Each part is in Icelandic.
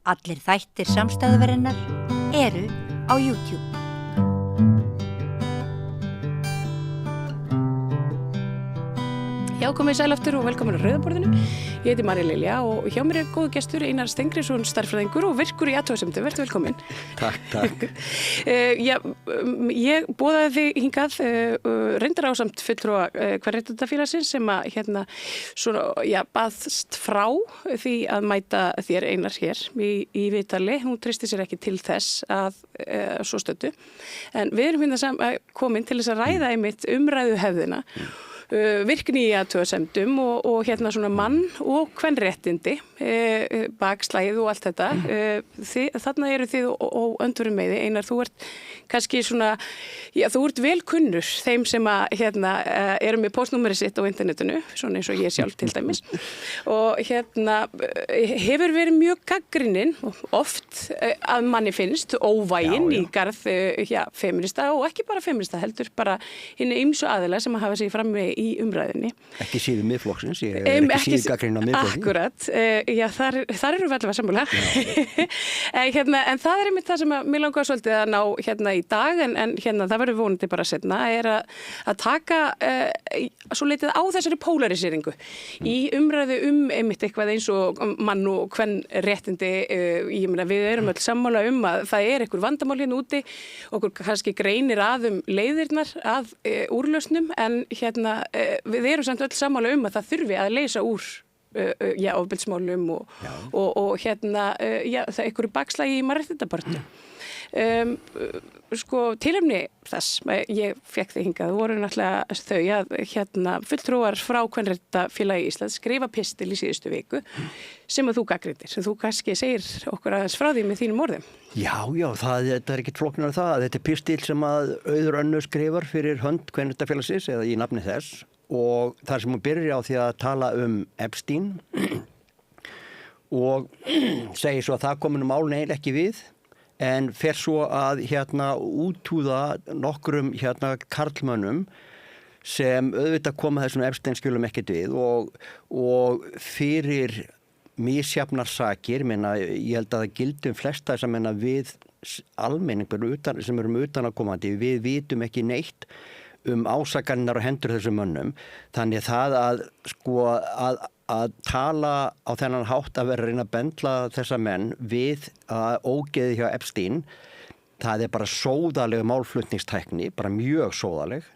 Allir þættir samstæðuverinnar eru á YouTube. Já, komið sæl aftur og velkomin á Rauðaborðinu. Ég heiti María Lilja og hjá mér góðu gestur Einar Steingrímsson, stærðfræðingur og virkur í athugasemdum. Vertu velkomin. Takk. Ég boðaði þig hingað reyndar ásamt fulltrúa Kvenréttindafélagsins sem að baðst frá því að mæta þér Einar hér í viðtali. Hún treysti sér ekki til þess að svo stöddu. En við erum hérna komin til þess að ræða einmitt umræðuhefðina. Virkni í athugasemdum og hérna svona mann- og kvenréttindi, bakslagið og allt þetta. Þarna eru þið og öndverum með þið. Einar, þú ert kannski svona, þú ert vel kunnur þeim sem að eru með postnúmerið sitt á internetinu, svona eins og ég sjálf til dæmis. Og hefur verið mjög gagnrýnin oft að manni finnst óvæginn í garð feminista og ekki bara feminista, heldur bara hinni ýmsu aðila sem að hafa sig frammi í umræðinni. Ekki síður miðflokksins, ég er ekki síður gagnrýnin á miðflokksins. Akkurat, þar eru við allavega sammála. En það er einmitt það sem mér langar svolítið að ná í dag, en það verður vonandi bara seinna, er að taka svo litið á þessari polariseringu í umræðu einmitt eitthvað eins og mann- og kvenréttindi. Ég meina, við erum öll sammála að það er einhver vandamál hérna úti, okkur kannski greinir að leiðirnar að úrlausnum, en við erum samt öll sammála að það þurfi að leysa úr ofbeldismálum og það er einhverju bakslagi í mannréttindabaráttu. Tilefni þess, ég fekk þig hingað, voru náttúrulega þau að fulltrúar frá Kvenréttindafélagi Íslands skrifa pistil í síðustu viku sem að þú gagnrýndir, sem þú kannski segir okkur aðeins frá því með þínum orðum. Já, þetta er ekkert flóknara það. Þetta er pistil sem að Auður Önnu skrifar fyrir hönd Kvenréttindafélagsins eða í nafni þess, og þar sem hún byrjar á því að tala Epstein og segir svo að það komin málun eiginlega ekki við, en fer svo að útúða nokkrum karlmönnum sem auðvitað koma þessum Epstein-skjölum ekkert við og fyrir misjafnar sakir, ég held að það gildi flesta þess að við almenningur sem erum utanakomandi, við vitum ekki neitt ásakanirnar á hendur þessum mönnum. Þannig það að tala á þennan hátt að vera að reyna að bendla þessa menn við ógeði hjá Epstein, það er bara sóðaleg málflutningstækni, bara mjög sóðaleg.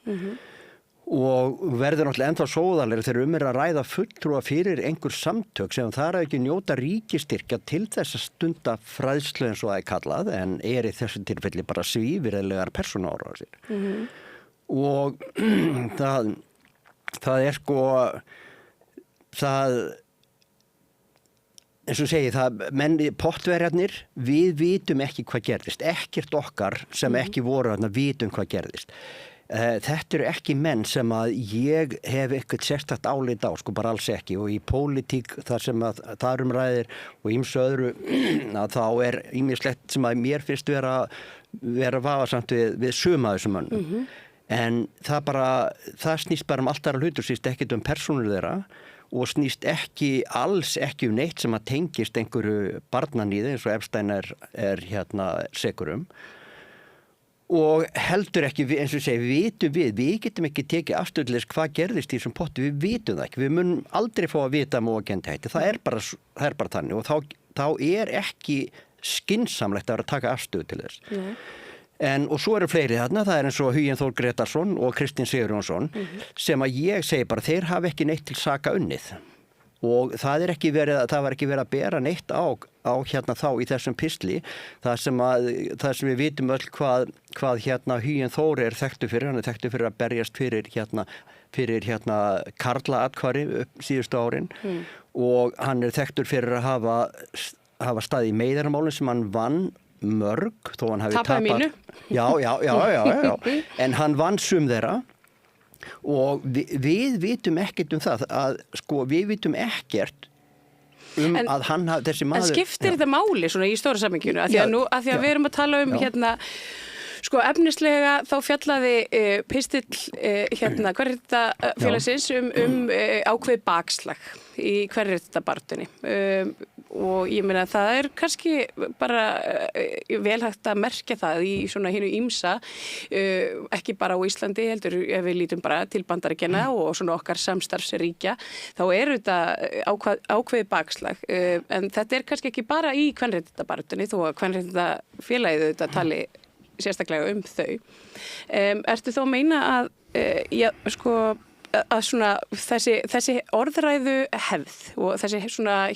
Og verður náttúrulega ennþá sóðalegri þegar að ræða fulltrúa fyrir einhver samtök sem það ekki njóta ríkistyrkja til þess að stunda fræðslu eins og það er kallað, en er í þessu tilfelli bara svívirðilegar persónuárásir. Og það er það, eins og segi, menn pottverjarnir, við vitum ekki hvað gerðist, ekkert okkar sem ekki voru þarna vitum hvað gerðist. Þetta eru ekki menn sem að ég hef eitthvað sérstakt álit á, bara alls ekki, og í pólitík þar sem að það ræðir og ýmsu öðru, að þá er ýmislegt sem að mér finnst vera vafasamt við suma þessum mönnum. En það snýst bara allt aðra hlutur, snýst ekkert persónur þeirra og snýst alls ekki neitt sem að tengist einhverju barnaníði eins og Epstein er sekur og heldur ekki, eins og vitum við getum ekki tekið afstöðulegs hvað gerðist í þessum potti, við vitum það ekki, við munum aldrei fá að vita óagendi hætti, það er bara þannig, og þá er ekki skynsamlegt að vera að taka afstöðu til þess. Og svo eru fleiri þarna, það er eins og Huginn Þór Gretarsson og Kristinn Sigurjónsson sem að ég segi bara, þeir hafa ekki neitt til saka unnið, og það var ekki verið að bera neitt á þá í þessum pistli, það sem við vitum öll hvað Huginn Þór er þekktur fyrir, hann er þekktur fyrir að berjast fyrir karlaatkvæði upp síðustu árin, og hann er þekktur fyrir að hafa staðið í meiðaramálum sem hann vann mörg, þó hann hafi tapað mínu. Já, en hann vann sum þeirra, og við vitum ekkert það, við vitum ekkert að hann hafi þessi maður. En skiptir þetta máli svona í stóra samhenginu, af því að við erum að tala efnislega þá fjallaði pistill Kvenréttindafélagsins ákveð bakslag í kvenréttindabaráttunni. og ég meina það kannski bara vel hægt að merkja það í svona hinu ýmsa, ekki bara á Íslandi heldur, ef við lítum bara til Bandaríkjanna og svona okkar samstarfsríkja, þá þetta ákveðið bakslag, en þetta kannski ekki bara í kvenréttindabaráttunni, þó að kvenréttindafélagið þetta tali sérstaklega þau. Ertu þá að meina að að svona þessi orðræðu hefð og þessi svona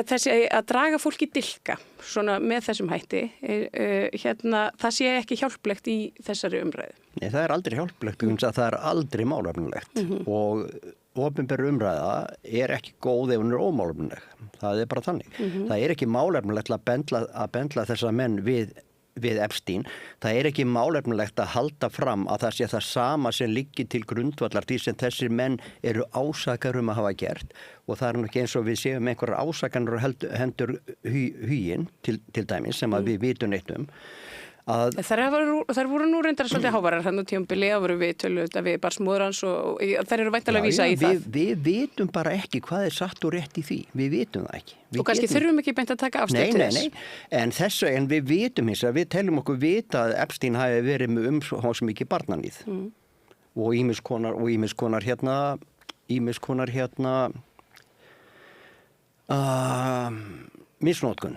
þessi að draga fólk í dilka svona með þessum hætti, það sé ekki hjálplegt í þessari umræðu? Nei, það aldrei hjálplegt, það aldrei málefnilegt og opinber umræða ekki góð ef hún ómálefnileg. Það bara þannig. Það ekki málefnilegt að bendla þessa menn við Epstein. Það ekki málefnilegt að halda fram að það sé það sama sem liggi til grundvallar því sem þessir menn eru ásakar að hafa gert, og það nú ekki eins og við séum einhverjar ásakanir hendur huginn til dæmis sem að við vitum neitt Þær voru nú reyndar svolítið hávarar hann á tímabili, það voru við barsmóðurans og þær eru væntanlega að vísa í það. Við vitum bara ekki hvað satt og rétt í því. Við vitum það ekki. Og kannski þurfum ekki beint að taka afstöð til þess. Nei. En við vitum hins að við teljum okkur vita að Epstein hafi verið með umfangsmikið barnaníð. Og ýmiss konar misnotkun.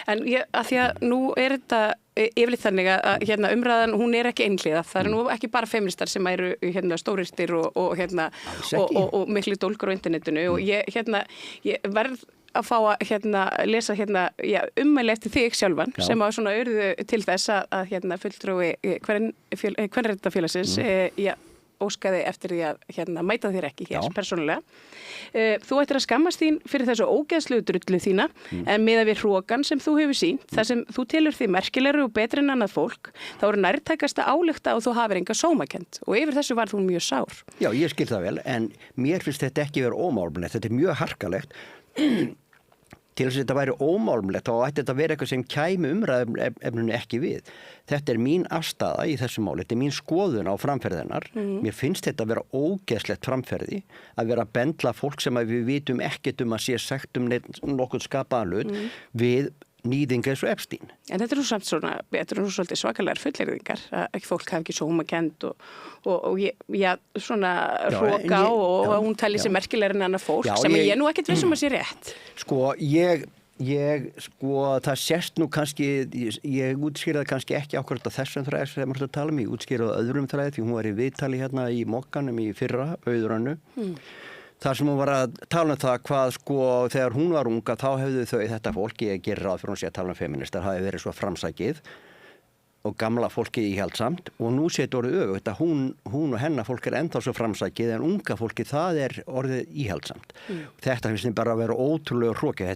En að því að nú þetta yfirleitt þannig að umræðan, hún ekki einhliða. Það nú ekki bara feministar sem eru stóristir og miklu dólgur á internetinu, og ég verð að fá að lesa ummæli eftir þig sjálfan. Já. Sem að svona urðu til þess að fulltrúi kvenréttindafélagsins óskaði eftir því að mæta þér ekki hér persónulega. Þú ættir að skammast þín fyrir þessu ógeðslegu drullu þína, en miðað við hrokann sem þú hefur sýnt, þar sem þú telur því merkilegri og betri en annað fólk, þá nærtækast að álykta og þú hafir enga sómakennd, og yfir þessu var þú mjög sár. Já, ég skil það vel, en mér finnst þetta ekki vera ómálefnilegt, þetta mjög harkalegt. Til þess að þetta væri ómálefnilegt, þá ætti þetta vera eitthvað sem kæmi umræðefninu ekki við. Þetta mín afstaða í þessu máli, þetta mín skoðun á framferðinar. Mér finnst þetta að vera ógeðslegt framferði, að vera að bendla fólk sem við vitum ekkert að sé sagt nokkuð skapaðan hlut við nýðinga eins og Epstein. En þetta nú samt svona, þetta nú svolítið svakalegar fullyrðingar, að fólk hafi ekki sómakennd og svona hroka og hún tali sér merkilegar en annað fólk, sem ég nú ekkert vissum að sé rétt. Það sést nú kannski, ég útskýrði kannski ekki ákveðt á þessum þræði sem maður að tala ég útskýrði á öðrum þræði, því hún var í viðtali í Mokkanum í fyrra, Auðurannu. Þar sem hún var að tala það hvað þegar hún var unga þá hefðu þau þetta fólki, ég gerir ráð fyrir hún sé að tala feministar, hafi verið svo framsækið og gamla fólki íhaldsamt, og nú sé þetta orðið öfugt að hún og hennar fólk ennþá svo framsækið, en unga fólki það orðið íhaldsamt. Þetta finnst mér bara að vera ótrúlega hrokið,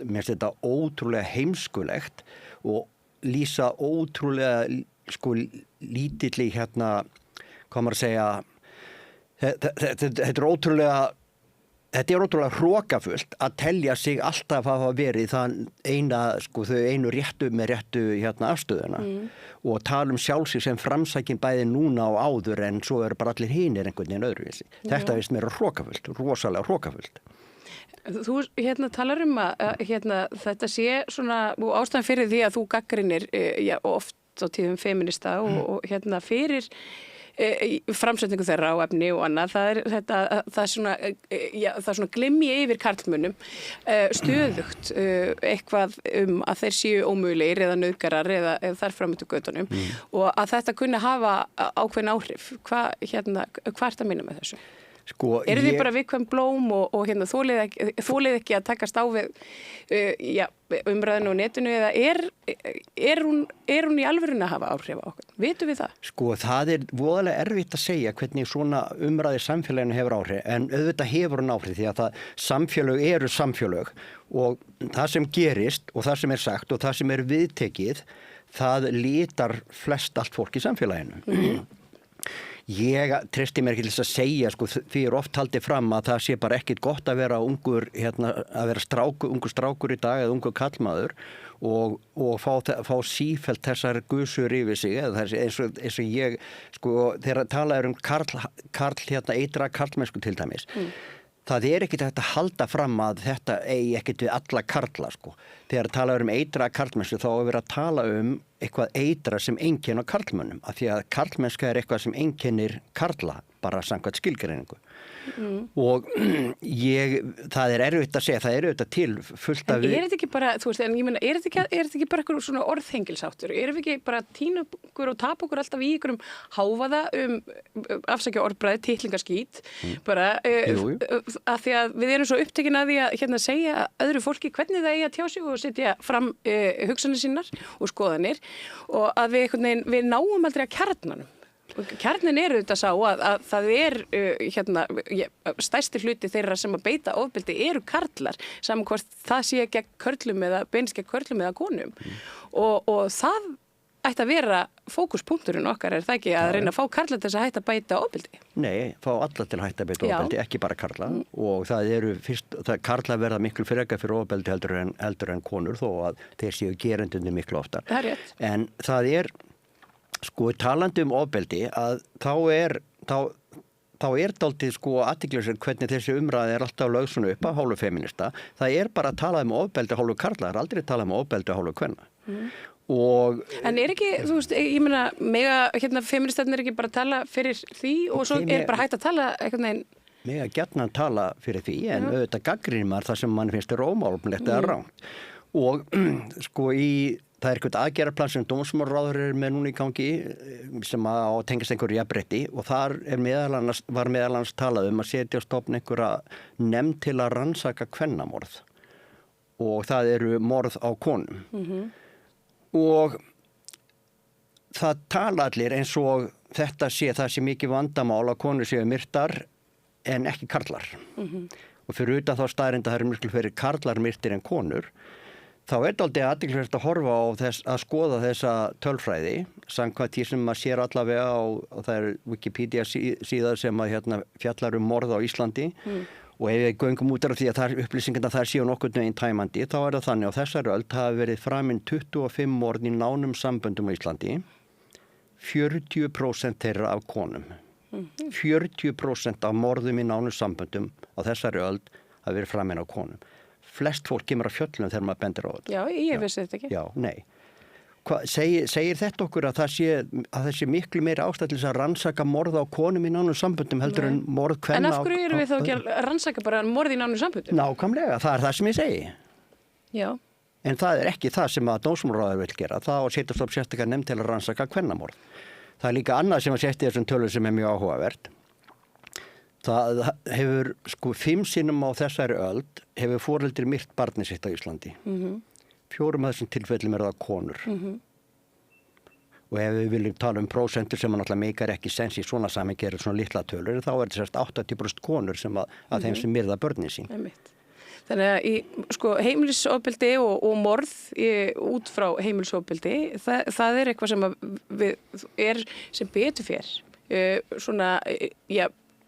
mér finnst þetta ótrúlega heimskulegt og lýsa ótrúlega lítilli hvað maður að segja, þetta ótrúlega hrokafullt að telja sig alltaf hafa verið þau einu réttu með réttu afstöðuna og tala sjálfsig sem framsækin bæði núna og áður, en svo eru bara allir hinir einhvern veginn öðruvísi. Þetta finnst mér hrokafullt, rosalega hrokafullt. Þú talar að þetta sé svona, og ástæðan fyrir því að þú gagnrýnir oft á tíðum feminista og fyrir framsetningu þeirra á efni og annað, það er svona glimmi yfir karlmönnum stöðugt eitthvað að þeir séu ómögulegir eða nauðgarar eða þar fram eftir götunum, og að þetta kunni hafa ákveðin áhrif. Hvað ertu að minna með þessu? Eru þið bara viðkvæm blóm og þolið ekki að takast á við umræðinu og netinu, eða er hún í alvörunni að hafa áhrif á okkur? Vitum við það? Það voðalega erfitt að segja hvernig svona umræði samfélaginu hefur áhrif, en auðvitað hefur hún áhrif, því að samfélög eru samfélög, og það sem gerist og það sem sagt og það sem viðtekið, það litar flest allt fólk í samfélaginu. Ég treysti mér ekki til þess að segja, því oft haldið fram að það sé bara ekkit gott að vera ungur, að vera ungur strákur í dag eða ungur kallmaður og fá sífellt þessar gusur yfir sig, eða eins og ég, þegar talaður Karl eitra karlmennsku til dæmis. það ekkert hægt að halda fram að þetta eigi ekkert við alla karla sko. Þegar tala eitra karlmennsku þá verið að tala eitthvað eitra sem einkenna karlmönnum af því að karlmennska eitthvað sem einkennir karla bara samkvæmt skilgreiningu. Og það erfitt að segja, það auðvitað til fullt af... En þetta ekki bara, þú veist, en ég meina, þetta ekki bara eitthvað svona orðhengilsáttur? Við ekki bara tína okkur og tapa okkur alltaf í ykkurum háfaða afsækja orðbræði, titlingaskít, bara að því að við erum svo upptekin að því að hérna segja öðru fólki hvernig það eigi að tjá sig og setja fram hugsanir sínar og skoðanir og að við náum aldrei að kjarnanum. Kjarnin auðvitað sá að það stærsti hluti þeirra sem að beita ofbeldi eru karlar, saman hvort það sé gegn körlum eða beinst gegn körlum eða konum og það ætti að vera fókuspunkturinn okkar, það ekki að reyna að fá karla til þess að hætta að beita ofbeldi? Nei, fá alla til að hætta að beita ofbeldi, ekki bara karla og það karla verða miklu frekar fyrir ofbeldi heldur en konur þó að þeir séu gerendunni miklu oftar. Það rétt. En það sko talandi ofbeldi að þá dálítið sko athyglisvert hvernig þessi umræða alltaf lögð svona upp af hálfu feminista. Það bara að tala ofbeldi hálfu karla, það aldrei talað ofbeldi hálfu kvenna. En ekki, þú veist, ég meina mega feministarnir ekki bara tala fyrir því og svo bara hægt að tala eitthvað neginn. Mega gjarnan tala fyrir því en auðvitað gagnrýnir maður það sem mann finnst ómálefnilegt eða rangt. Og sko það eitthvað aðgerðarplan sem dómsmálaráðherra með núna í gangi sem að tengist einhverju jafnrétti og þar var meðal annars talað að setja á stofn einhverja nefnd til að rannsaka kvennamorð og það eru morð á konum. Og það tala allir eins og það sé mikið vandamál að konur séu myrtar en ekki karlar. Og fyrir utan þá staðreynd að það eru miklu fyrir karlar myrtir en konur. Þá dálítið athyglisvert að horfa á að skoða þessa tölfræði samkvæmt því sem maður sér allavega og það Wikipedia síða sem að fjallar morð á Íslandi og ef við göngum út af því að upplýsingarna þar séu nokkurn veginn tæmandi þá það þannig á þessari öld hafa verið framinn 25 morð í nánum samböndum á Íslandi 40% þeirra af konum 40% af morðum í nánum samböndum á þessari öld hafa verið framinn á konum. Flest fólk kemur á fjöllum þegar maður bendir á þetta. Já, ég vissi þetta ekki. Já, nei. Segir þetta okkur að það sé miklu meira ástæð til þess að rannsaka morð á konum í nánum samböndum heldur en morð kvenna? En af hverju erum við þá ekki að rannsaka bara morð í nánum samböndum? Nákvæmlega, það það sem ég segi. Já. En það ekki það sem að dómsmálaráðherra vill gera. Það að setja stopp sérstaklega nefnd til að rannsaka kvennamorð. Það líka annað sem að setja þessum tölum sem mjög áhugavert. Það hefur 5 sinnum á þessari öld hefur foreldri myrt barnið sitt á Íslandi. 4 af þessum tilfellum það konur. Og ef við viljum tala prósentur sem náttúrulega meikar ekki sens í svona samhengi svona litla tölur, þá þetta 80% konur sem að þeim sem myrða börnin sín. Þannig að heimilisofbeldi og morð út frá heimilisofbeldi, það eitthvað sem sem betur fer. Svona,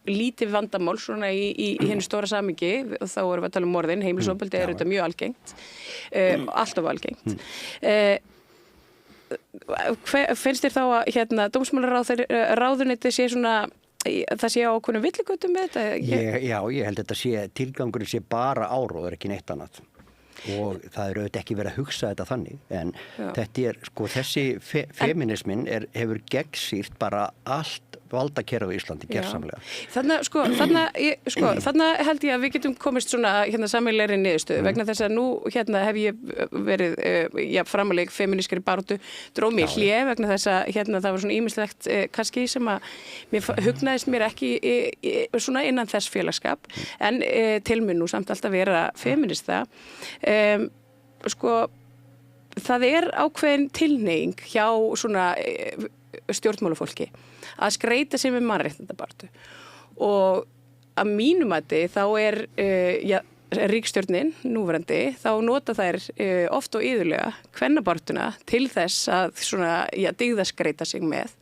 lítið vandamál svona í henni stóra samhengi og þá erum við að tala morðin, heimilisofbeldi þetta mjög algengt, alltof algengt. Finnst þér þá að dómsmálaráðuneytið sé svona það sé ákveðnum villigötum með þetta? Já, ég held að tilgangurinn sé bara áróður, ekki neitt annað. Og það auðvitað ekki verið að hugsa þetta þannig en þetta þessi feminismin hefur gegnsýrt bara allt valdakerfi í Íslandi gersamlega. Þarna held ég að við getum komist svona sameiginlegri niðurstöðu vegna þess að nú hef ég verið framaleg feminískari baráttu dró mig í hlé vegna þess að það var svona ýmislegt kannski sem að hugnaðist mér ekki svona innan þess félagskap en til mun nú samt alltaf vera feminista. Það ákveðin tilhneiging hjá svona stjórnmálafólki að skreita sig með mannréttindabaráttu og að mínu mati þá ríkisstjórnin núverandi þá nota þær oft og iðulega kvennabarátuna til þess að svona dygðaskreita sig með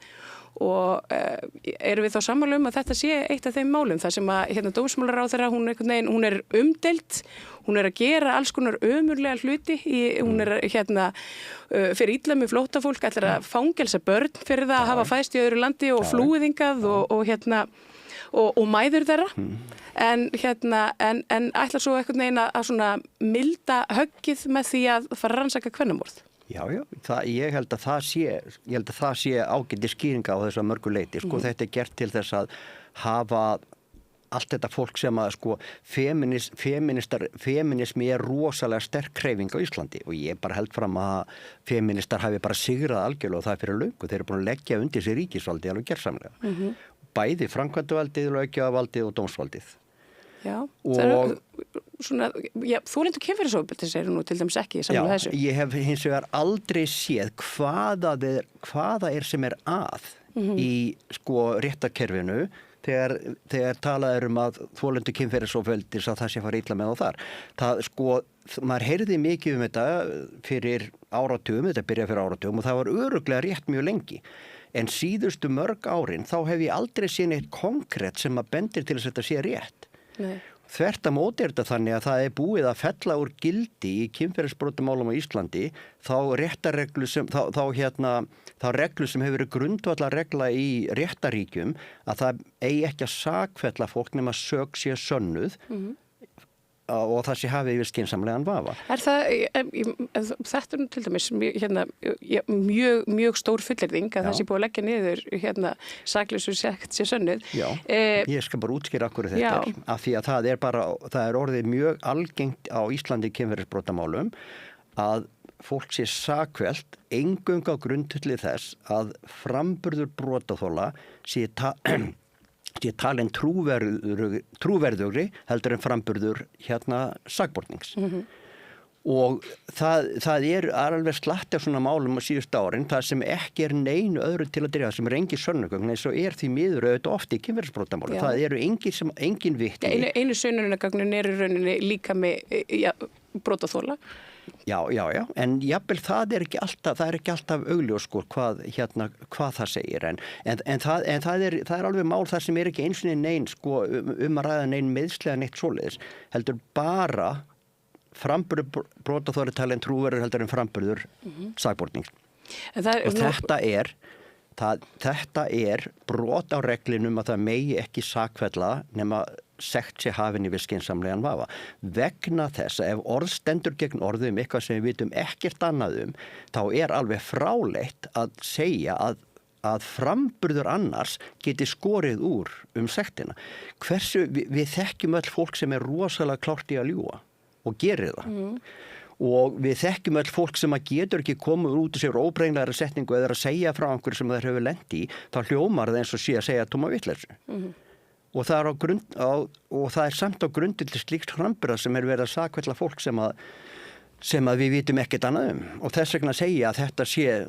og erum við þá sammála að þetta sé eitt af þeim málum þar sem að dómsmálaráðherra hún umdeild, hún að gera alls konar ömurlega hluti hún fyrir illa með flóttafólk ætlar að fangelsa börn fyrir það að hafa fæst í öðru landi og flúið hingað og og mæður þeirra en ætla svo einhvern veginn að svona milda höggið með því að fara að rannsaka kvennamorð. Já, ég held að það sé ágæti skýringa á þessu að mörgu leyti. Sko, þetta gert til þess að hafa allt þetta fólk sem að sko feminismi rosalega sterk hreyfing á Íslandi og ég bara held fram að feministar hafi bara sigrað algjörlega og það fyrir löngu. Þeir eru búin að leggja undir sig ríkisvaldi alveg gersamlega. Bæði framkvæmdavaldið, löggjafarvaldið og dómsvaldið. Já, það eru svona, þolendur kynferðisofbeldi segir nú til dæmis ekki í samlega þessu. Já, ég hef hins vegar aldrei séð hvaða sem er að í sko réttarkerfinu þegar talað að þolendur kynferðisofbeldis að það sé fara illa með á þar. Það sko, maður heyrði mikið þetta fyrir áratugum, þetta byrjaði fyrir áratugum og það var örugglega rétt mjög lengi. En síðustu mörg árin þá hef ég aldrei séð neitt konkrétt sem að bendir til þess að þetta sé rétt. Nei. Þvert á móti þetta þannig að það búið að fella úr gildi í kynferðisbrotamálum á Íslandi þá réttarreglu sem þá reglu sem hefur verið grundvallarregla í réttaríkjum að það eigi ekki að sakfella fólk nema sök sé sönnuð og það sé hafið yfir skynsamlegan vafa. Þetta til dæmis mjög stór fullyrðing að það sé búið að leggja niður saklausu sekt sé sönnuð. Já, ég skal bara útskýra akkur þetta af því að það orðið mjög algengt á Íslandi kynferðisbrotamálum að fólk sé sakfellt eingöngu á grundvelli þess að framburður brotaþola sé talin trúverðugri heldur en framburður sakbornings. Og það alveg slatti af svona málum á síðustu árin, það sem ekki neinu öðru til að dreifa, sem engin sönnunargögn, eins og því miður auðvitað oft í kynferðisbrotamálum. Það eru engin vitni. Einu sönnunargögnin í rauninni líka með brotaþola. Já, en jafnvel það er ekki alltaf augljós sko hvað það segir en það er alveg mál þar sem ekki eins og nein sko að ræða nein meiðslega neitt svoleiðis, heldur bara framburður brotaþoli talin trúverður heldur en framburður sakbornings. Og þetta er brot á reglinum að það megi ekki sakfella nema sekt sé hafin yfir skynsamlegan vafa. Vegna þess að ef orð stendur gegn orðum eitthvað sem við vitum ekkert annað þá alveg fráleitt að segja að framburður annars geti skorið úr sektina. Við þekkjum öll fólk sem rosalega klárt í að ljúga og gerir það. Og við þekkjum öll fólk sem að getur ekki komið út úr sér óbrenglegri setningu eða að segja frá einhverju sem þeir hefur lent í, þá hljómar það eins og sé að segja tóma vitleysu. Og það samt á grundu til slíkt framburða sem verið að sakfella fólk sem að við vitum ekkert annað og þess vegna segja að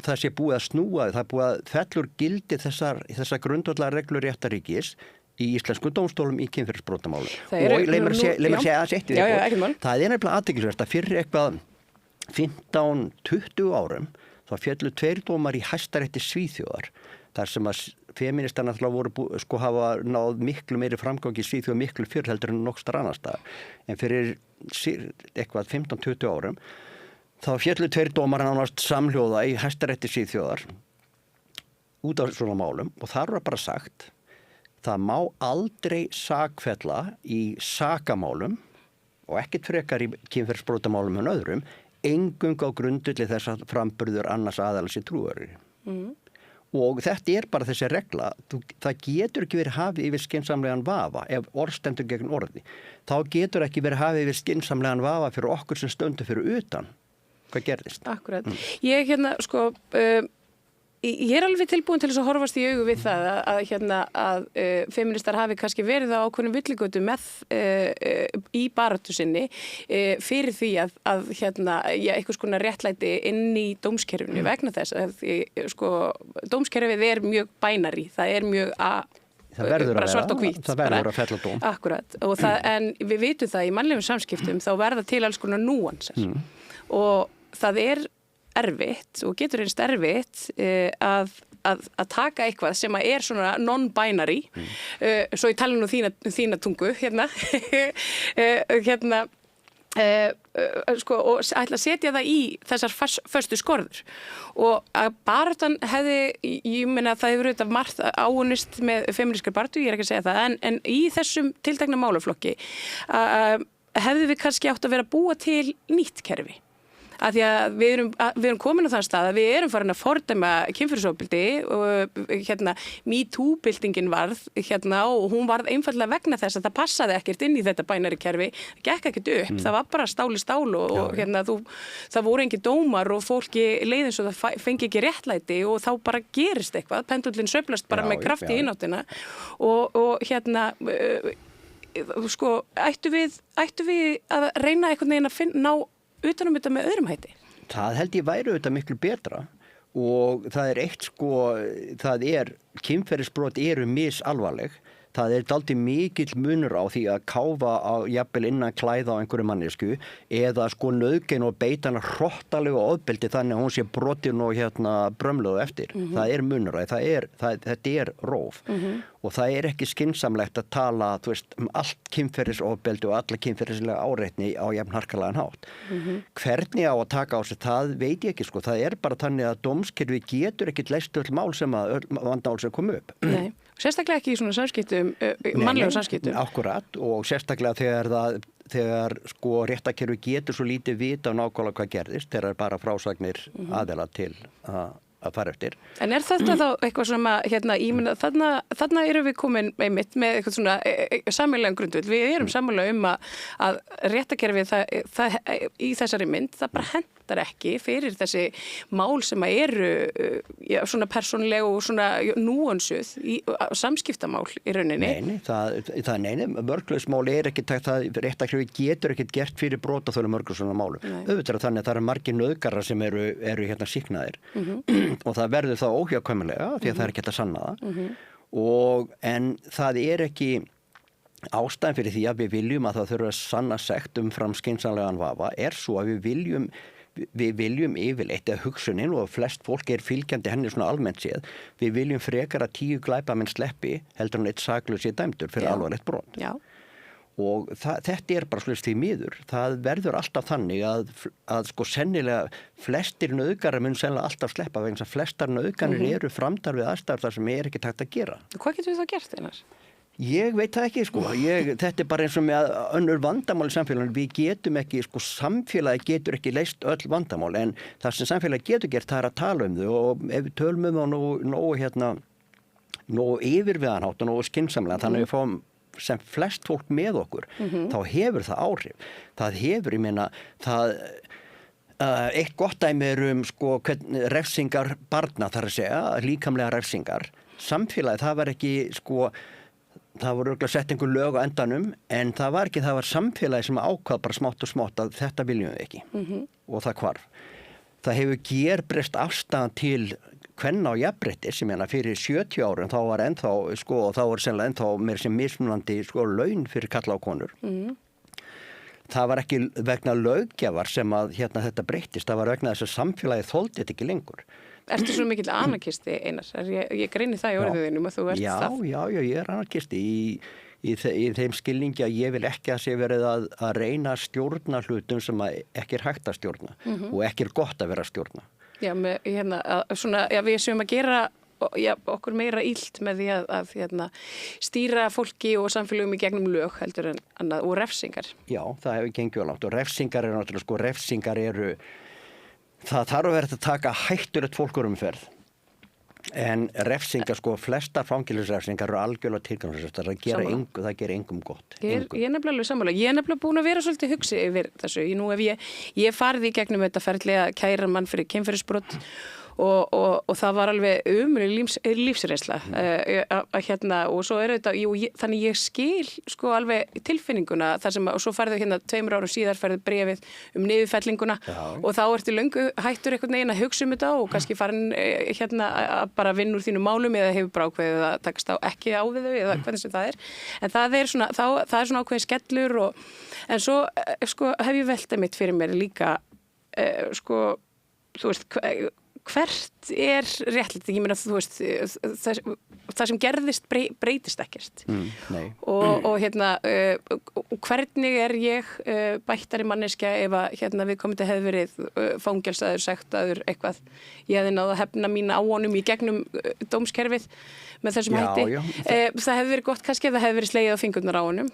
það sé búið að snúa, það búið að fellur gildi þessar grundvallar reglur réttaríkis í íslenskum dómstólum í kynferðisbrotamálum. Og leið mér að segja aðeins eitt við ykkur. Það nefnilega athyglisvert að fyrir eitthvað 15-20 árum þá féllu 2 dómar í Hæstarétti Svíþjóðar þar sem að feministar náttúrulega voru hafa náð miklu meiri framgang í Svíþjóð miklu fyrr heldur en nokkurs annars staðar. En fyrir eitthvað 15-20 árum þá féllu 2 dómar nánast samhljóða í Hæstarétti Svíþjóðar út af svona málum og þar var bara sagt það má aldrei sakfella í sakamálum og ekkert frekar í kynferðisbrotamálum en öðrum, eingöngu á grundvelli þess að framburður annars aðalans í trúverðri. Og þetta bara þessi regla, það getur ekki verið hafið yfir skynsamlegan vafa ef orð stendur gegn orði. Þá getur ekki verið hafið yfir skynsamlegan vafa fyrir okkur sem stöndu fyrir utan. Hvað gerðist? Akkurat. Ég ég alveg tilbúin til þess að horfast í augu við það að feministar hafi kannski verið á ákveðnum villigötu með í baráttu sinni fyrir því að einhvers konar réttlæti inn í dómskerfinu vegna þess að dómskerfið mjög bænari, það mjög bara svart og hvít. Það verður að fella dóm. Akkurat. En við vitum það í mannlegum samskiptum þá verða til alls konar núansar og það erfitt og getur einst erfitt að taka eitthvað sem svona non-binary svo ég tala nú þína tungu og ætla að setja það í þessar föstu skorður og að baráttan hefði, ég meina það hefur auðvitað margt áunnist með femínískri baráttu, ég ekki að segja það, en í þessum tiltekna málaflokki hefði við kannski átt að vera að búa til nýtt kerfi. Að því að við erum komin á þann stað að við erum farin að fordæma kynferðisofbeldi og MeToo-byltingin varð og hún varð einfaldlega vegna þess að það passaði ekkert inn í þetta bænari kerfi, það gekk ekkert upp, það var bara stál í stál og það voru engin dómar og fólki leið eins og það fengi ekki réttlæti og þá bara gerist eitthvað, pendullin sveiflast bara með kraft í innáttina og ættu við að reyna einhvern veginn að ná utanum þetta með öðrum hætti? Það held ég væri auðvitað miklu betra og það er eitt kynferðisbrot eru misalvarleg. Það er dálítið mikill munur á því að káfa á jafnvel innan klæða á einhverju mannesku eða nauðgein og beita hana hrottalega ofbeldi þannig að hún sé brotin og brömluðu eftir. Það er munur á því, þetta er róf og það er ekki skynsamlegt að tala allt kynferðisofbeldi og alla kynferðislega áreitni á jafn harkalegan hátt. Hvernig á að taka á sig það veit ég ekki það er bara þannig að dómskerfi getur ekki leyst öll mál sem vandamál sem kom upp. Nei. Sérstaklega ekki í svona samskiptum, mannlegum samskiptum. Akkurat og sérstaklega þegar réttakerfi getur svo lítið vita á nákvæmlega hvað gerðist, þegar er bara frásagnir aðila til að fara eftir. En er þetta þá eitthvað sem þarna erum við komin einmitt með eitthvað svona sameiginlegan grundvöll. Við erum sameiginlega að réttakerfi í þessari mynd, það bara hentar ekki fyrir þessi mál sem eru svona persónuleg og svona núansuð samskiptamál í rauninni. Nei, mörglausmál er ekki takt, réttakerfi getur ekkert gert fyrir brotaþolum mörgum svona málum. Auðvitað þannig að það eru margir nauðgarar sem eru sýknaðir og það verður þá óhjákvæmilega því að það er ekki að sanna það en það er ekki ástæðan fyrir því að við viljum að það þurfa að sanna sekt umfram skynsamlegan vafa er svo að við viljum yfirleitt að hugsunin og flest fólk er fylgjandi henni svona almennt séð, við viljum frekar að 10 glæpamenn sleppi heldur en 1 saklaus sé dæmdur fyrir alvarlegt brot. Já. Og þetta er bara slúst því miður. Það verður alltaf þannig að sennilega flestir nauðgarar mun sennilega alltaf sleppa vegna að flestar nauðganir eru framdar við aðstæður þar sem er ekki takt að gera. Hvað getur við þá gert einar? Ég veit það ekki þetta er bara eins og með önnur vandamál í samfélaginu. Við getum ekki, samfélagi getur ekki leyst öll vandamál en það sem samfélagi getur gert það er að tala um þau og ef við tölum um það nógu yfirveganhátt og nógu skynsamlega þannig að við fáum sem flest fólk með okkur þá hefur það áhrif. Það hefur, eitt gott dæmi refsingar barna þar að segja, líkamlega refsingar. Samfélagið, það var ekki það voru örugglega sett einhver lög á endanum en það var samfélagið sem ákvað bara smátt og smátt að þetta viljum við ekki og það hvarf. Það hefur gerbreyst afstaðan til kvenna og jafnréttis, fyrir 70 árum þá var ennþá, og þá var sennilega ennþá meira sem mismunandi laun fyrir kalla og konur. Það var ekki vegna löggjafar sem að þetta breyttist, það var vegna þess að samfélagið þoldi þetta ekki lengur. Ertu svo mikill anarkisti, Einar? Ég greini það í orðuðinum að þú ert það. Já, ég er anarkisti í þeim skilningi að ég vil ekki að sé verið að reyna að stjórna hlutum sem ekki er hægt að stjórna og ekki er gott að vera að stjórna. Já, við séum að gera okkur meira illt með því að stýra fólki og samfélögum í gegnum lög heldur en annað og refsingar. Já, það hefur gengið á langt og refsingar eru náttúrulega, refsingar eru, það þarf að vera að taka hættulegt fólkurumferð. En refsingar, flestar fangelsisrefsingar eru algjörlega tilgangslausar, það gerir engum gott. Ég er nefnilega alveg sammála. Ég er nefnilega búin að vera svolítið hugsi yfir þessu. Nú ef ég farið í gegnum þetta ferli að kæra mann fyrir kynferðisbrot og það var alveg lífsreynsla og svo er þetta þannig ég skil alveg tilfinninguna þar sem og svo farið 2 árum síðar farið bréfið niðurfellinguna og þá ertu löngu hættur einhvern veginn að hugsa þetta og kannski farin að bara vinna úr þínu málum eða hefur brákveðið að takast ekki á við þau eða hvernig sem það er en það er svona ákveðin skellur en svo hef ég velt mitt fyrir mér líka þú veist hvert er réttlæting? Ég meina, þú veist, það sem gerðist breytist ekkert. Og hvernig er ég bættari manneskja ef að viðkomandi hefði verið fangelsaður, sektaður, eitthvað. Ég hefði náð að hefna mín á honum í gegnum dómskerfið með þessum hætti. Það hefði verið gott kannski ef það hefði verið slegið á fingurnar á honum.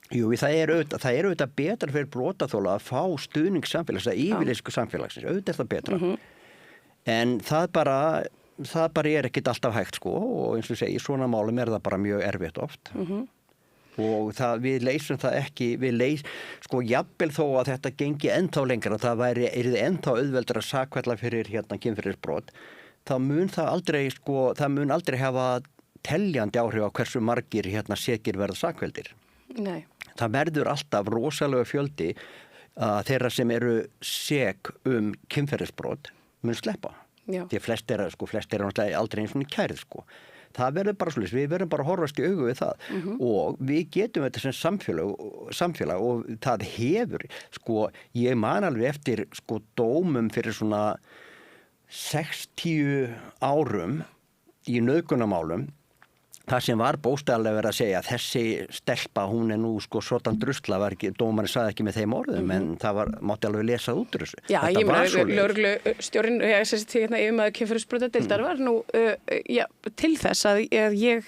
Jú, það er auðvitað betra fyrir brotaþola að fá stuðning samfélags, að yfirlýsingu samfélagsins, auðvitað er það betra. En það bara er ekkit alltaf hægt, sko, og eins og segi, í svona málum er það bara mjög erfitt oft. Og við leysum það ekki, sko, jafnvel þó að þetta gengi ennþá lengra, það yrði ennþá auðveldara að sakfella fyrir kynferðisbrot, þá mun það mun aldrei hafa teljandi áhrif á hversu margir sekir verða sakveldir. Nei. Það verður alltaf rosalega fjöldi þeirra sem eru sek kynferðisbrot mun sleppa. Já. Því að flest er náttúrulega aldrei eins og kærið, sko. Það verður bara svolítið, við verðum bara að horfast í augu við það og við getum þetta sem samfélag og það hefur, sko, ég man alveg eftir, sko, dómum fyrir svona 60 árum í nauðgunarmálum. Það sem var bókstaflega verið að segja að þessi stelpa, hún er nú sko svotan drusla, dómarinn sagði ekki með þeim orðum, en það mátti alveg lesa út úr þessu. Já, ég meina, lögreglustjórinn, yfirmaður kynferðisbrotadeildar var nú til þess að ég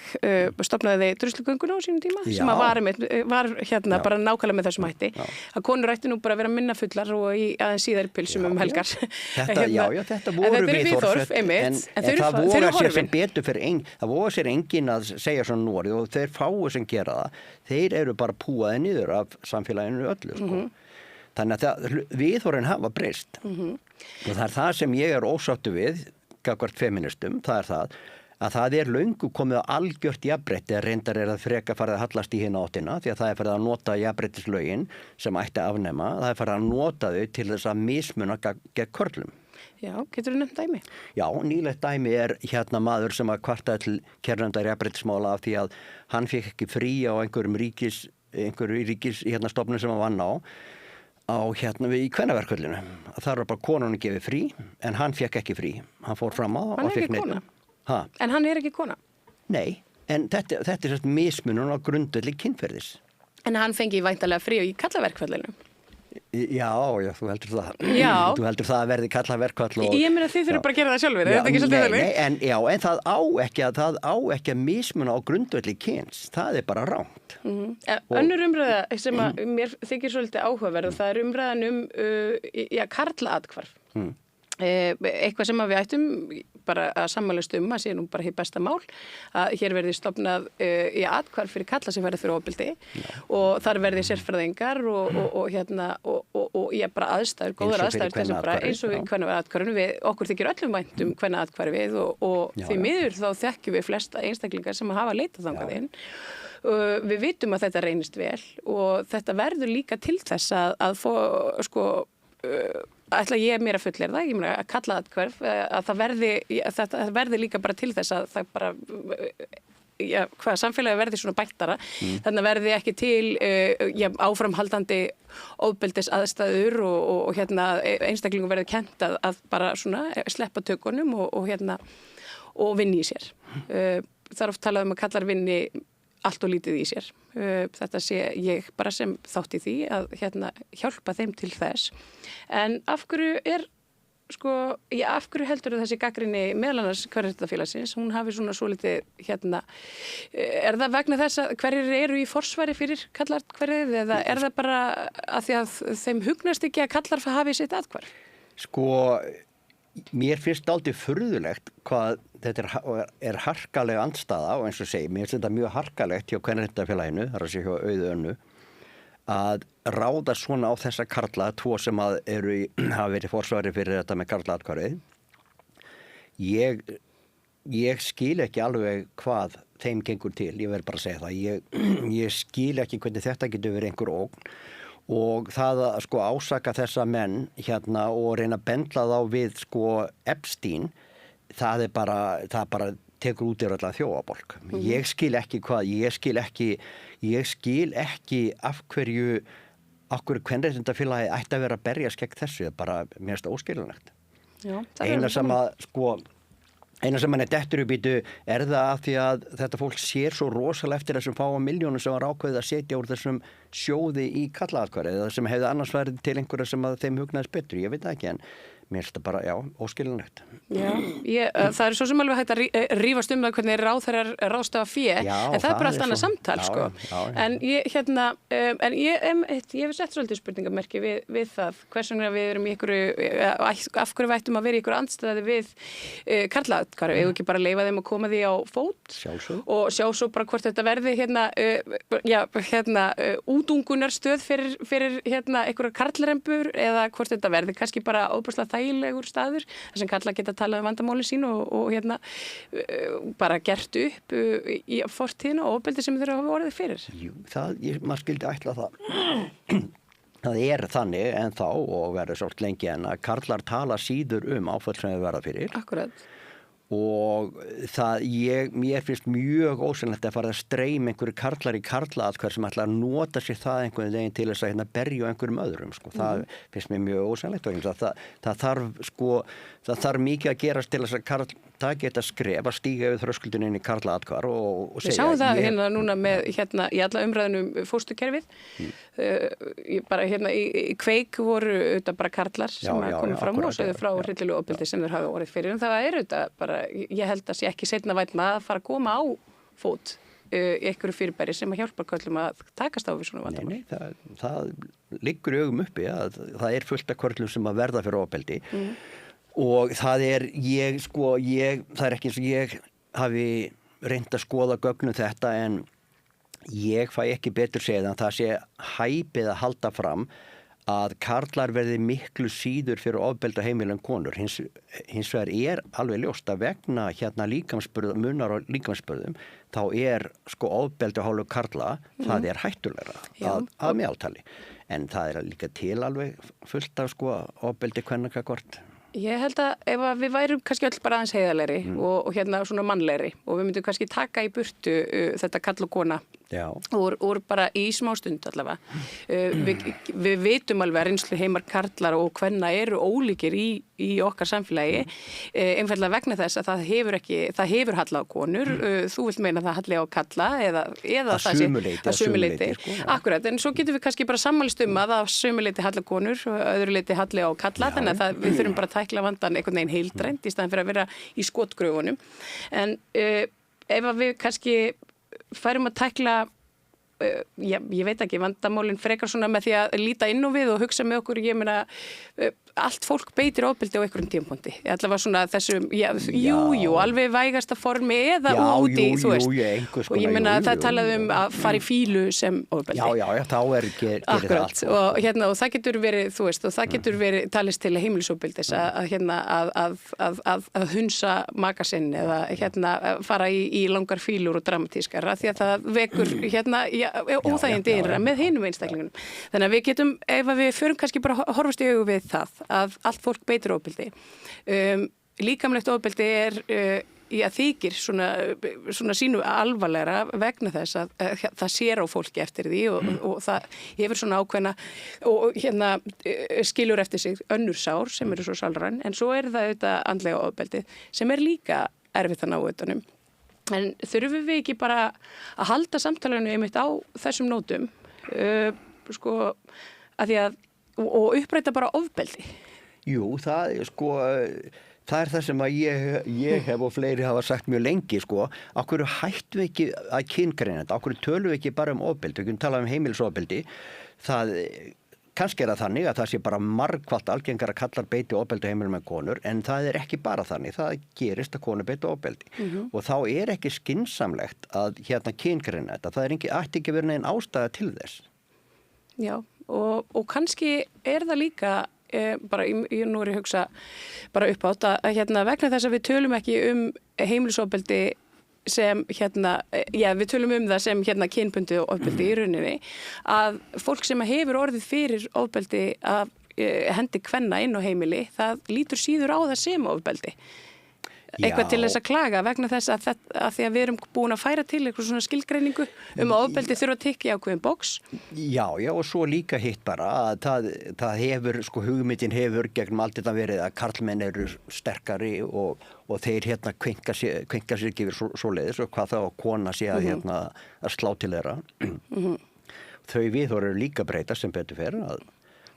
stofnaði druslugönguna á sínum tíma, sem var bara nákvæmlega með þessum hætti, að konur ætti nú bara að vera minnafullar og í aðeins síðari pilsum helgar. Þetta voru viðhorf, en það voru sér sem betur fyrir það voru sér engin að segja svona Nóri og þeir fáu sem gera það, þeir eru bara púaði niður af samfélaginu öllu, sko. Þannig að viðhorfin hafa breyst. Og það er það sem ég er ósáttur við, gagnvart feministum, það er að það er löngu komið á algjört jafnrétti, reyndar er það freka farið að hallast í hina áttina, því að það er farið að nota jafnréttislögin sem ætti að afnema, það er farið að nota þau til þess að mismuna gegn körlum. Já, getur þú nefnt dæmi? Já, nýlegt dæmi er maður sem að kvartaði til kærunefndar jafnréttismála af því að hann fékk ekki frí á einhverju ríkis stofnun sem hann vann í kvennaverkfallinu. Það var bara konunni gefið frí, en hann fékk ekki frí. Hann fór fram á og fékk neitt. En hann er ekki kona? Nei, en þetta er svona mismunun á grundvelli kynferðis. En hann fengi væntanlega frí í karlaverkfallinu? Já, þú heldur það. Já. Þú heldur það að verði karlaverkfall. Ég meina þið þurfum bara að gera það sjálfur, er þetta ekki svolítið þannig? En það á ekki að mismuna á grundvelli kyns. Það er bara rangt. Önnur umræða sem að mér þykir svolítið áhugaverð og það er umræðan karlaathvarf. Eitthvað sem við ættum bara að sammælast að sé nú bara hér besta mál að hér verði stofnað athvarf fyrir kalla sem verði fyrir ofbeldi og þar verði sérfræðingar og bara aðstæður, góðar aðstæður þess að bara eins og við kvennaathvarfinu okkur þykir öllum vænt kvennaathvarfið og því miður þá þekkjum við flesta einstaklingar sem hafa leitað þangað inn. Við vitum að þetta reynist vel og þetta verður líka til þess að fá ætla ég mér að fullera það, ég meina að kalla athvarf, að það verði líka bara til þess að það bara samfélagi verði svona bættara, þannig að verði ekki til áframhaldandi ofbeldis aðstæður og einstaklingum verði kennt að bara svona sleppa tökunum og vinni í sér. Það er oft talað um að kallar vinni allt og lítið í sér. Þetta sé ég bara sem þátt í því að hjálpa þeim til þess. En af hverju af hverju heldur þessi gagnrýni meðal annars Kvenréttindafélagsins, hún hafi svona svolítið er það vegna þess að hverjir eru í forsvari fyrir karlaathvarfið eða er það bara að því að þeim hugnast ekki að kallar hafi sitt athvarf? Mér finnst aldrei furðulegt hvað þetta er harkaleg andstaða og eins og segi, mér finnst þetta mjög harkalegt hjá Kvenréttindafélaginu, þar að sé hjá Auði Önnu, að ráða svona á þessa karla, tvo sem hafa verið forsvari fyrir þetta með karlaathvarfið. Ég skil ekki alveg hvað þeim gengur til, ég verð bara að segja það. Ég skil ekki hvernig þetta getur verið einhver ógn. Og það að ásaka þessa menn og reyna að bendla þá við Epstein, það bara tekur út í allan þjófabálk. Ég skil ekki af hverju Kvenréttindafélagið ætti að vera að berjast gegn þessu, bara mér finnst óskiljanlegt. Já, eina sem mann dettur upp í það af því að þetta fólk sér svo rosalega eftir þessum fáa milljónum sem var ákveðið að setja úr þessum sjóði í kallaatkvæði eða sem hefði annars verið til einhverja sem að þeim hugnaðist betur, ég veit það ekki en mér finnst það bara, óskiljanlegt. Já, það svo sem alveg hægt að rífast það hvernig ráðstafa fé, en það bara allt annað samtal, sko. En ég hef sett svolítið spurningamerki við það, hvers vegna við erum í af hverju við ættum að vera í einhverju andstæði við karlaatkvæði, við ekki bara leyfa þeim að koma því á fót og sjá svo bara hvort þetta verði útungunarstöð fyrir einhverjar karlrembur eða hvort þetta verði kannski bara óbúrslega þægilegur staður þar sem karlar geta talað vandamálin sín og bara gert upp í fortíðina og ofbeldi sem þeir hafa orðið fyrir. Jú, maður skildi ætla það. Það þannig en þá og verður svolítið lengi en að karlar tala síður áföll sem þeir verða fyrir. Akkurat. Og mér finnst mjög ósynlegt að fara að streyma einhverju karlar í karlaatkvæði sem ætla að nota sér það einhvern veginn til þess að berja einhverjum öðrum, sko. Það finnst mér mjög ósynlegt og það þarf mikið að gerast til þess að karl taki þetta skref að stíga yfir þröskuldinu inn í karlaatkvæðar og segja. Við sjáum það núna með í alla umræðunum fósturkerfið. Bara í kveik voru auðvitað bara karlar sem komu fram og sögðu frá hryllilegu ofbeldi sem þeir hafa orðið fyrir. En það auðvitað bara, ég held að sé ekki seinna vænna að fara að koma á fót einhverju fyrirbæri sem að hjálpa körlum að takast á við svona vandamál. Nei, það liggur í augum uppi að það fullt af körlum sem að verða fyrir ofbeldi. Og það það ekki eins og ég hafi reynt að skoða gögnum þetta en ég fæ ekki betur segið en það sé hæpið að halda fram að karlar verði miklu síður fyrir ofbeldi á heimilum konur. Hins vegar alveg ljóst að vegna munar á líkamsbörðum þá ofbeldi á hálfu karla, það hættulegra að meðaltali. En það líka til alveg fullt af ofbeldi kvenna hvort. Ég held að ef við værum kannski öll bara aðeins heiðarlegri og svona mannlegri og við myndum kannski taka í burtu þetta kall og kona úr bara í smá stund allavega. Við vitum alveg að reynslu heimar karlar og kvenna eru ólíkir í okkar samfélagi einfaldlega vegna þess að það hefur halla á konur. Þú vilt meina að það halli á kalla eða að sumuleyti. Akkurat, en svo getum við kannski bara sammælst að sumuleyti halla konur og öðru leyti halli á kalla, þannig að við þurfum bara að tækla vandan einhvern veginn heildrænt í staðan fyrir að vera í skotgröfunum. En ef við kannski færum að tækla ég veit ekki, vandamálin frekar svona með því að líta inn og við og hugsa með okkur, ég meina allt fólk beitir ofbeldi á einhverjum tímapunkti. Allavega svona þessum, alveg vægasta formi eða úti, þú veist. Og ég meina það talaði að fara í fílu sem ofbeldi. Þá gerir það allt. Og það getur verið, þú veist, og það getur verið talist til heimilisofbeldis að hunsa maka sinn eða fara í langar fílur og dramatískar, því að það vekur óþægindi innra með hinum einstaklingunum. Þannig að við getum, ef við förum kannski bara horfast í augu við það að allt fólk beitir ofbeldi. Líkamlegt ofbeldi þykir svona sínu alvarlegra vegna þess að það sér á fólki eftir því og það hefur svona ákveðna og skilur eftir sig önnur sár sem eru svo sálræn, en svo það auðvitað andlega ofbeldi sem líka erfitt að ná utanum. En þurfum við ekki bara að halda samtalenu einmitt á þessum nótum að því að og uppræta bara ofbeldi? Jú, það það sem að ég hef og fleiri hafa sagt mjög lengi, af hverju hættum við ekki að kyngreina þetta, af hverju tölum við ekki bara ofbeldi, við kunum tala heimilisofbeldi, kannski það þannig að það sé bara margfalt algengar að kallar beiti ofbeldi á heimilum en konur, en það ekki bara þannig, það gerist að konur beiti ofbeldi og þá ekki skynsamlegt að kyngreina þetta, það ætti ekki verið neinn ástæða til þess. Já, og kannski það líka bara ég nú að hugsa bara upp átt að vegna þess að við tölum ekki heimilisofbeldi sem við tölum það sem kynbundið ofbeldi í rauninni, að fólk sem hefur orðið fyrir ofbeldi af hendi kvenna inn á heimili, það lítur síður á það sem ofbeldi. eitthvað Já. til þess að klaga vegna þess að því að við erum búin að færa til eitthvað svona skilgreiningu að ofbeldi þurfa að tikka í ákveðin box? Já, og svo líka hitt bara að það hefur, sko hugmyndin hefur gegnum allt þetta verið að karlmenn eru sterkari og þeir kvinka sér ekki yfir svoleiðis og hvað þá að kona sé að, að slá til þeirra. Þau viðhorf eru líka breyta sem betur fer að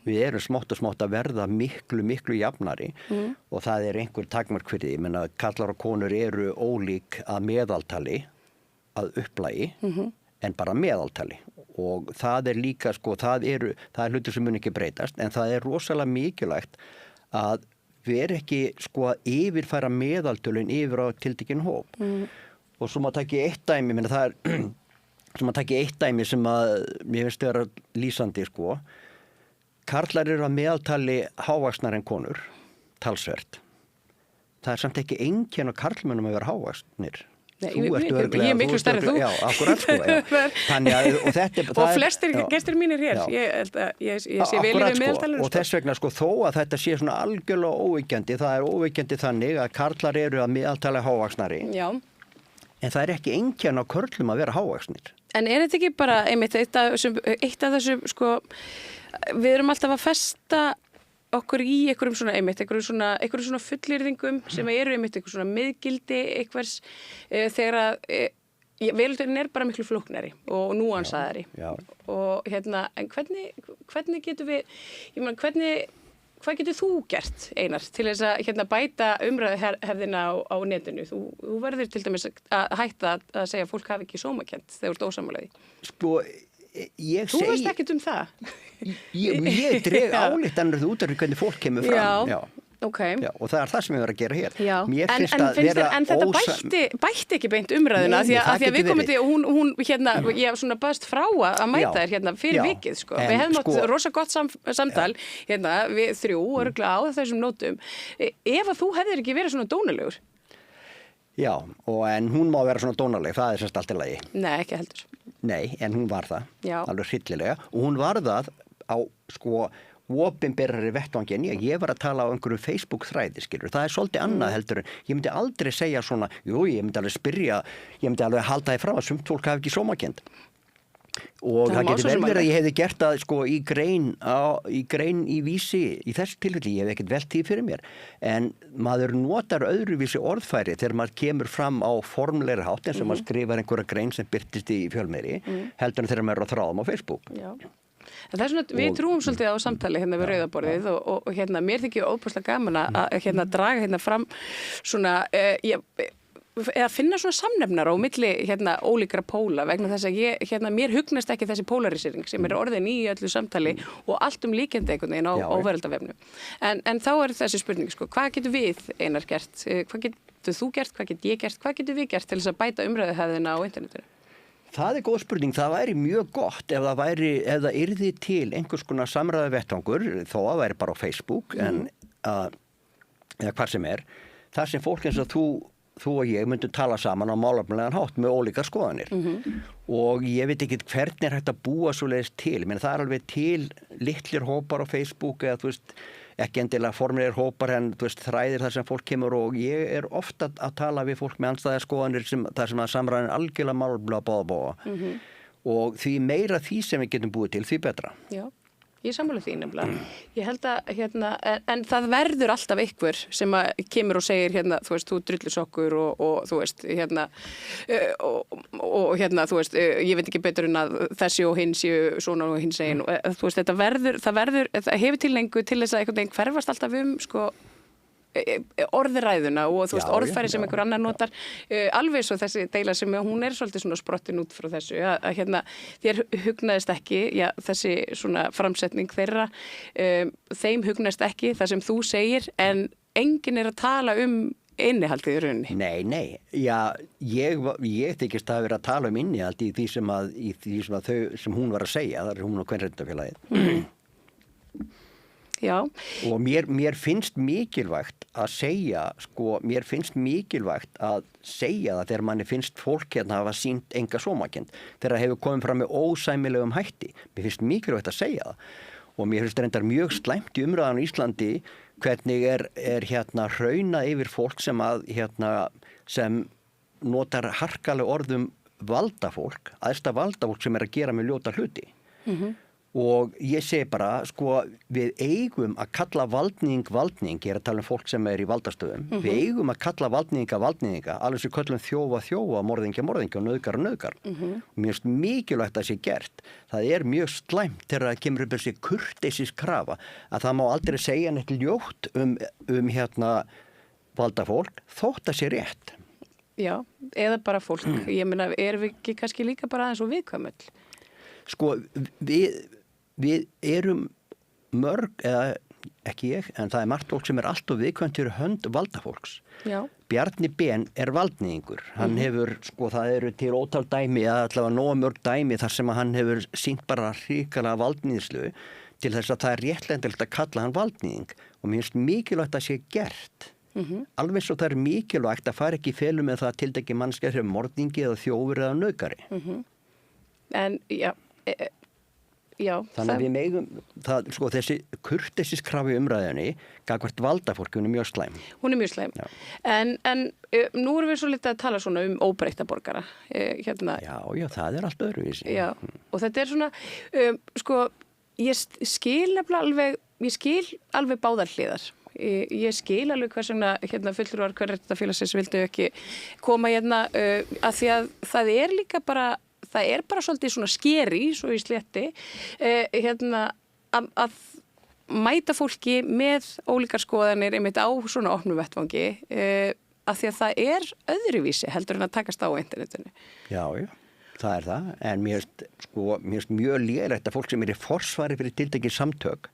við erum smátt og smátt að verða miklu jafnari og það er einhver takmark fyrir því. Ég meina, kallar og konur eru ólík að meðaltali, að upplagi, en bara meðaltali. Og það er líka, sko, það er hlutur sem mun ekki breytast, en það er rosalega mikilvægt að við erum ekki, sko, að yfirfæra meðaltölin yfir á tiltekinn hóp. Og svo maður taki eitt dæmi, menn það er, svo maður taki eitt dæmi sem að mér finnst vera lýsandi, sko. Karlar eru að meðaltali hávaxnar en konur, talsvert. Það er samt ekki einkenni á karlmönnum að vera hávaxnir. Nei, ég er miklu stærri en þú. Já, akkurat sko. Já. Þannig að, og flestir gestir mínir hér, ég sé vel yfir meðaltalinu. Og þess vegna sko þó að þetta sé svona algjörlega óvíkjandi, það er óvíkjandi þannig að karlar eru að meðaltali hávaxnari. Já. En það er ekki einkenni á körlum að vera hávaxnir. En er þetta ekki bara einmitt eitt af þessu sko, við erum alltaf að festa okkur í einhverjum svona fullyrðingum sem eru einmitt einhver svona miðgildi einhvers þegar að velurinn er bara miklu flóknari og núansaðari. Og en hvernig getum við, ég meina hvað getur þú gert, Einar, til þess að bæta umræðuhefðina á netinu? Þú verður til dæmis að hætta að segja að fólk hafi ekki sómakennt þegar þú ert ósammála því. Sko, þú veist ekkert um það. Ég dreg ályktanir út af hvernig fólk kemur fram. Já. Okay. Já, og það er það sem við verðum að gera hér. Já. En þetta bætti ekki beint umræðuna því að við komum til hún ég svona baðst frá að mæta þér fyrir vikið sko. Við hefum átt rosa gott samtal við þrjú örgulega á þessum nótum. Ef að þú hefðir ekki verið svona dónalegur. Já, en hún má vera svona dónaleg, það er sérst allt í lagi. Nei, ekki heldur. Nei, en hún var það. Já. Alveg hryllilega og hún var það á sko opinberari vettvangin. Ég var að tala á einhverju Facebook-þræði, skilur. Það er svolítið annað heldur en ég myndi aldrei segja svona, ég myndi alveg spyrja, ég myndi alveg halda því fram að sumt fólk hafi ekki sómakennd. Og það getur vel verið að ég hefði gert það sko í grein í Vísi í þessu tilfelli, ég hef ekkert velt því fyrir mér. En maður notar öðruvísi orðfæri þegar maður kemur fram á formlegri hátt eins og maður skrifar einhverja grein sem birtist í fjölmiðli heldur en þegar maður er á þráðum á Facebook. Já. En það er svona, við trúum svolítið á samtali við Rauðaborðið og mér þykir óbúslega gaman að draga fram svona, eða finna svona samnefnar á milli ólíkra póla vegna þess að mér hugnast ekki þessi pólarisering sem er orðin í öllu samtali og allt líkindi einhvern veginn á veraldavefnum. En þá er þessi spurning, sko, hvað getur við, Einar, gert? Hvað getur þú gert? Hvað get ég gert? Hvað getur við gert til þess að bæta umræðuhefðina á internetinu? Það er góð spurning. Það væri mjög gott ef það yrði til einhvers konar samræðuvettvangur, þó að væri bara á Facebook, eða hvað sem er, þar sem fólk eins og þú og ég myndum tala saman á málefnalegan hátt með ólíkar skoðanir. Og ég veit ekki hvernig er hægt að búa svoleiðis til. Men það er alveg til litlir hópar á Facebook eða þú veist, ekki endilega formlegir hópar en þú veist, þræðir þar sem fólk kemur og ég er ofta að tala við fólk með andstæðar skoðanir þar sem að samræðin algjörlega málefnalega báða. Og því meira því sem við getum búið til, því betra. Já. Ég sammála því nefnilega. Ég held að, en það verður alltaf ykkur sem að kemur og segir þú veist, þú drullusokkur og þú veist, þú veist, ég veit ekki betur en að þessi og hinn séu svona og hinn segin. Þú veist, það hefur tilhengu til þess að einhvern veginn hverfast alltaf sko, orðræðuna og þú veist, orðfæri sem einhver annar notar, alveg svo þessi deila sem hún er svolítið svona sprottin út frá þessu, að þér hugnaðist ekki, þessi svona framsetning þeirra, þeim hugnaðist ekki það sem þú segir, en enginn er að tala innihaldið í rauninni. Nei, ég þykist að vera að tala innihaldið í því sem hún var að segja, það er hún og Kvenréttindafélagið. Já. Og mér finnst mikilvægt að segja, sko, það þegar manni finnst fólk hafa sýnt enga sómakennd, þegar það hefur komið fram með ósæmilegum hætti. Mér finnst mikilvægt að segja það. og mér finnst reyndar mjög slæmt í umræðan í Íslandi hvernig er hérna hraunað yfir fólk sem að sem notar harkaleg orðum valdafólk, æðsta valdafólk sem að gera með ljóta hluti. Og ég segi bara, sko, við eigum að kalla valdning, ég er að tala fólk sem í valdastöðum, við eigum að kalla valdninga, alveg sem köllum þjófa, morðingja og nauðgar. Mér finnst mikilvægt að sé gert. Það er mjög slæmt þegar það kemur upp þessi kurteisis krafa, að það má aldrei segja neitt ljótt um valdafólk, þótt að sé rétt. Já, eða bara fólk. Ég meina, erum við ekki kannski líka bara aðeins og viðkvæmul? Sko, við erum mörg, eða ekki ég, en það margt fólk sem alltaf viðkvæmt fyrir hönd valdafólks. Já. Bjarni Ben valdníðingur. Hann hefur, sko, það eru til ótal dæmi, eða allavega nóg mörg dæmi þar sem að hann hefur sýnt bara hrikalega valdníðslu til þess að það er réttlætanlegt að kalla hann valdníðing. Og mér finnst mikilvægt að sé gert. Alveg svo það er mikilvægt að fara ekki í felum með það að tildekki mannskja sem morðingi eða þjófur eða nauðgari. En, já, þannig að við megum sko, þessi kurteisiskrafi umræðinni gagnvart valdafólki, hún er mjög slæm. Hún er mjög slæm. En nú erum við svo litið að tala svona óbreytta borgara. Já, það er allt öðruvísi. Já, og þetta er svona, sko, ég skil alveg báðar hliðar. Ég skil alveg hvers vegna fulltrúar Kvenréttindafélagsins vildu ekki koma að því að það er líka bara svolítið svona skeri, svo í slétti, að mæta fólki með ólíkar skoðanir einmitt á svona opnum vettvangi, að því að það er öðruvísi heldur en að takast á internetinu. Já, það er það, en mér finnst mjög lélegt að fólk sem í forsvari fyrir tiltekið samtök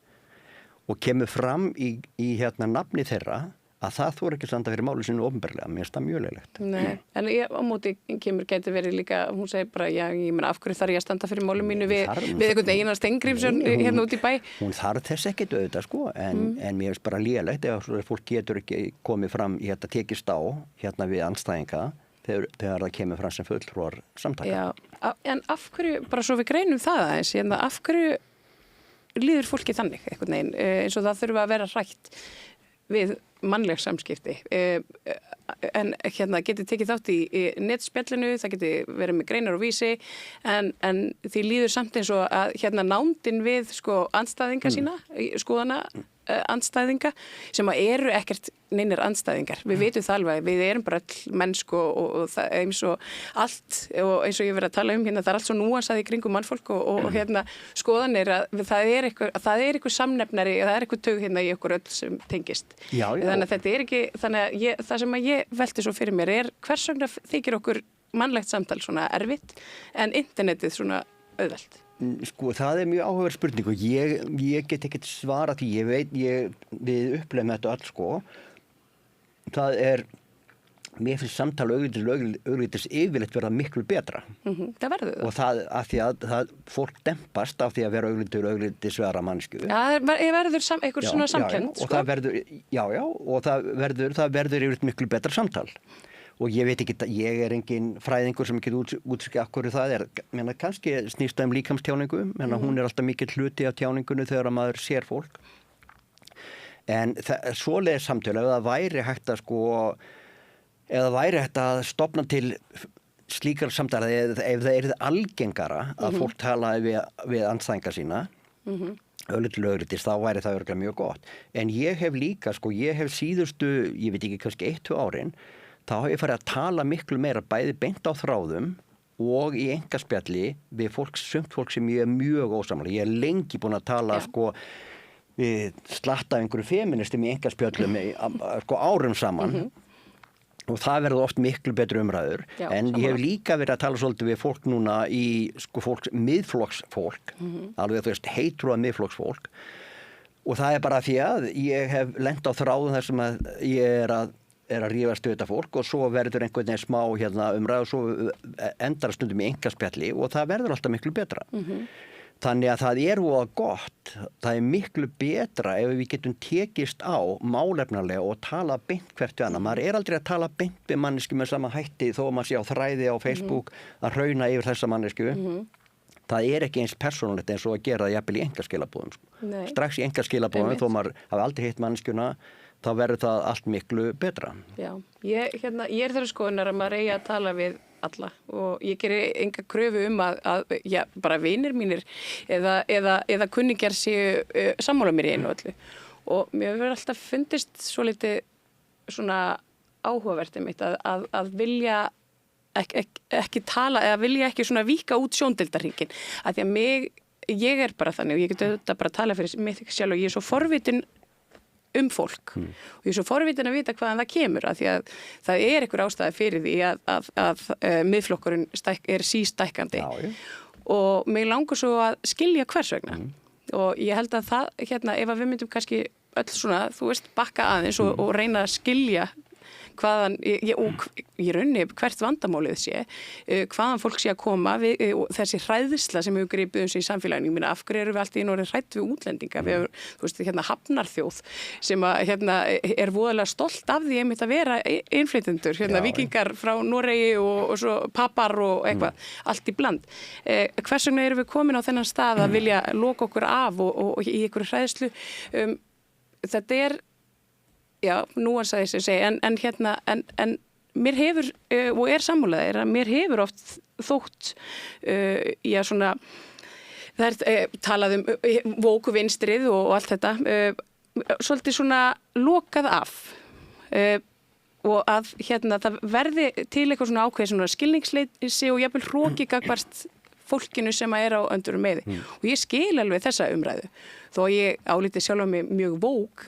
og kemur fram í nafni þeirra, að það þóra ekki standa fyrir máli sinu opinberlega. Mér finnst það mjög leiðilegt. Nei, en á móti gæti verið líka, hún segir bara, ég meina, af hverju þarf ég að standa fyrir máli mínu við einhvern Einar Steingrímsson hérna út í bæ? Hún þarf þess ekkert auðvitað, sko, en mér finnst bara leiðilegt ef fólk getur ekki komið fram tekist á við andstæðinga þegar það kemur fram sem fulltrúar samtaka. Já, en af hverju, bara svo við greinum það aðeins, af hverju líður fólki þannig, einhvern veginn, eins og það þurfa að vera hrætt við mannleg samskipti, en geti tekið þátt í netspjallinu, það geti verið með greinar og vísi, en því líður samt eins og að nándin við andstæðinga sína, skoðana andstæðinga, sem eru ekkert neinir andstæðingar. Við vitum það alveg, við erum bara all mennsk og það eins og allt, og eins og ég verið að tala það er allt svo núansað í kringum mannfólk og skoðanir að það er eitthvað samnefnari, það er eitthvað taug í okkur öll sem tengist. Já. Þannig að þetta er ekki, það sem að ég velti svo fyrir mér er hvers vegna þykir okkur mannlegt samtal svona erfitt en internetið svona auðvelt. Sko, það er mjög áhugaverð spurning og ég get ekkert svara því, við upplefum þetta alls, sko. Það er, mér finnst samtal auglýtis yfirleitt verða miklu betra. Það verður það. Og það, af því að fólk dempast af því að vera auglýtis vera mannskju. Já, það verður eitthvað svona samkennd, sko. Og það verður, og það verður yfirleitt miklu betra samtal. Og ég veit ekki, ég er engin fræðingur sem ekki útskýra af hverju það er. Menna, kannski snýst það líkamstjáningu, hún er alltaf mikill hluti af tjáningunni þegar maður sér fólk. En svoleiðis samtölu, ef það væri hægt að stofna til slíkar samtala, ef það er algengara að fólk talaði við andstæðinga sína, auglýtis, þá væri það örugglega mjög gott. En ég hef líka, ég hef síðustu, ég veit ekki, kannski 1-2 árin, þá hef ég farið að tala miklu meira bæði beint á þráðum og í einkaspjalli við sumt fólk sem ég er mjög ósammála. Ég er lengi búin að tala við slatta einhverju feministum í einkaspjallum árum saman og það verður oft miklu betri umræður. En ég hef líka verið að tala svolítið við fólk núna í miðflokksfólk, alveg þú veist heittrúað miðflokksfólk, og það er bara því að ég hef lent á þráðum þar sem að ég er að rífast við þetta fólk og svo verður einhvern veginn smá umræð og svo endar stundum í einkaspjalli og það verður alltaf miklu betra. Þannig að það er voða gott, það er miklu betra ef við getum tekist á málefnalega og tala beint hvert við annað. Maður er aldrei að tala beint við mannesku með sama hætti þó að maður sé á þræði á Facebook að hrauna yfir þessa mannesku. það ekki eins persónulegt eins og að gera það jafnvel í engaskilabóðum sko. Nei. Strax í engaskilabóðum þó maður hafi aldrei hitt manneskjuna þá verður það allt miklu betra. Já, ég er þeirra skoðunar að maður eigi að tala við alla og ég geri enga kröfu að já, bara vinir mínir eða kunningjar séu sammála mér í einu öllu og mér hefur alltaf fundist svo litið svona áhugavert einmitt að vilja ekki tala eða vilja ekki svona víka út sjóndeildarhringinn af því að ég er bara þannig og ég get auðvitað bara að tala fyrir mig sjálf og ég er svo forvitin fólk og ég er svo forvitin að vita hvaðan það kemur af því að það er einhver ástæða fyrir því að miðflokkurinn er sístækkandi og mig langar svo að skilja hvers vegna og ég held að það ef að við myndum kannski öll svona, þú veist, bakka aðeins og reyna að skilja hvaðan, og í rauninni hvert vandamálið sé, hvaðan fólk sé að koma þessi hræðsla sem hefur gripið sig í samfélaginu, ég meina af hverju erum við alltaf í norðin hrædd við útlendinga, við hefur, þú veist, hafnarþjóð sem að er voðalega stolt af því einmitt að vera innflytjendur, víkingar frá Noregi og svo pappar og eitthvað, allt í bland. Hvers vegna erum við komin á þennan stað að vilja loka okkur af og í einhverju hræðslu? Þetta er já, núansaði sem segi, en mér hefur, og sammálaðir, að mér hefur oft þótt, já svona, það talað vóku vinstrið og allt þetta, svolítið svona lokað af, og að það verði til eitthvað svona ákveð svona skilningsleysi og jafnvel hroki gagnvart fólkinu sem er á öndurum meði. Og ég skil alveg þessa umræðu. Þó ég álítið sjálf mig mjög vók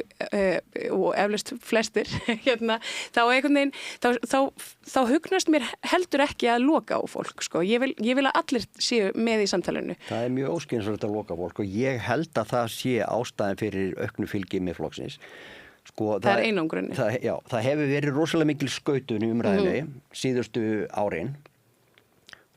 og eflaust flestir, þá einhvern veginn, þá hugnast mér heldur ekki að loka á fólk, sko. Ég vil að allir séu með í samtalenu. Það er mjög óskynsamlegt að loka á fólk og ég held að það sé ástæðan fyrir auknu fylgi Miðflokksins. Sko, það er einangrunni. Það hefur verið rosalega mikil skautun í umræðinni síðustu árin.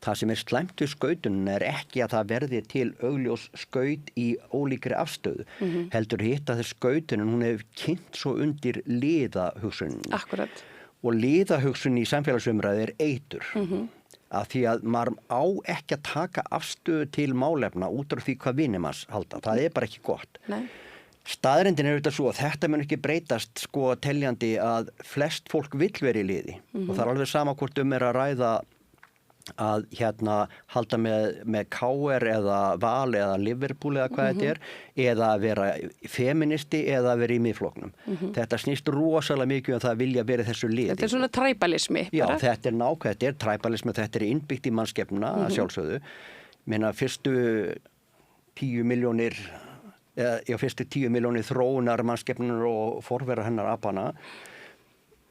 Það sem er slæmt við skautunum er ekki að það verði til augljós skaut í ólíkri afstöðu. Heldur hitt að þess skautunin, hún hefur kynnt svo undir liðahugsunin. Akkurat. Og liðahugsun í samfélagsumræði er eitur. Af því að maður á ekki að taka afstöðu til málefna út af því hvað vinir manns halda. Það er bara ekki gott. Nei. Staðreyndin er auðvitað svo að þetta mun ekki breytast sko teljandi að flest fólk vill vera í liði. Og það er alveg sama hvort er að ræða að halda með KR eða Val eða Liverpool eða hvað þetta er, eða að vera feministi eða að vera í Miðflokknum. Þetta snýst rosalega mikið það að vilja vera þessu liði. Þetta er svona træbalismi. Já, þetta er þetta er træbalismi, þetta er innbyggt í mannskepnuna að sjálfsögðu. Meina fyrstu 10 milljónir þróunar mannskepnunar og forvera hennar apana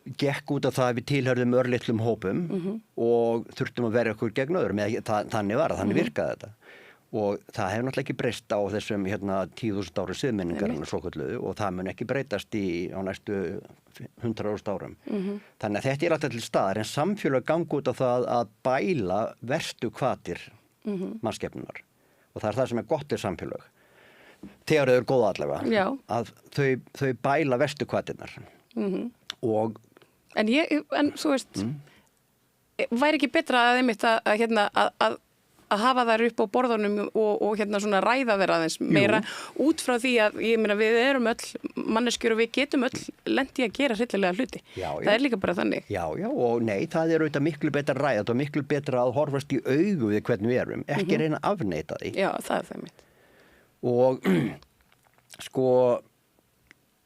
gekk út af það að við tilhörðum örlitlum hópum og þurftum að vera okkur gegn öðrum. Þannig virkaði þetta. Og það hefur náttúrulega ekki breyst á þessum 10.000 ára siðmenningarinnar svokölluðu og það mun ekki breytast á næstu 100.000 árum. Þannig að þetta er alltaf til staðar en samfélag gangi út af það að bæla verstu hvatir mannskepnunar. Og það er það sem er gott í samfélag. Þegar þau eru góða allavega. Að þau bæla verstu hvatirnar. Og En þú veist, væri ekki betra að einmitt að hafa þær upp á borðunum og svona ræða þeirra aðeins meira út frá því að, ég meina, við erum öll manneskjur og við getum öll lent í að gera hryllilega hluti. Það er líka bara þannig. Já, og nei, það er auðvitað miklu betra að ræða og miklu betra að horfast í augu við hvernig við erum, ekki reyna að afneita því. Já, það er það mitt. Og sko,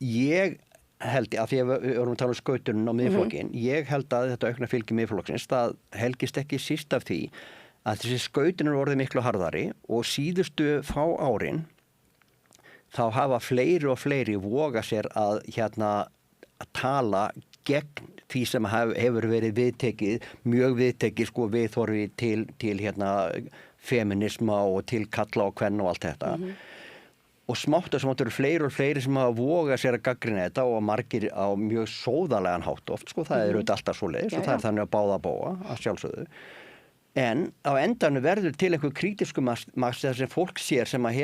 ég held að því að við erum að tala skautunum á Miðflokkinn, ég held að þetta aukna fylgi Miðflokksins, það helgist ekki síst af því að þessi skautunum er orðið miklu harðari og síðustu fá árin þá hafa fleiri og fleiri voga sér að að tala gegn því sem hefur verið viðtekið, mjög viðtekið sko viðhorfi til feminisma og til kalla og kvenna og allt þetta. Og smátt og smátt eru fleiri og fleiri sem hafa vogað sér að gaggrina þetta og margir á mjög sóðalegan hátt oft, sko, það er auðvitað alltaf svoleiðis og það er þannig að báða bóa, að sjálfsögðu. En á endanum verður til einhver krítisku massa þar sem fólk sér sem að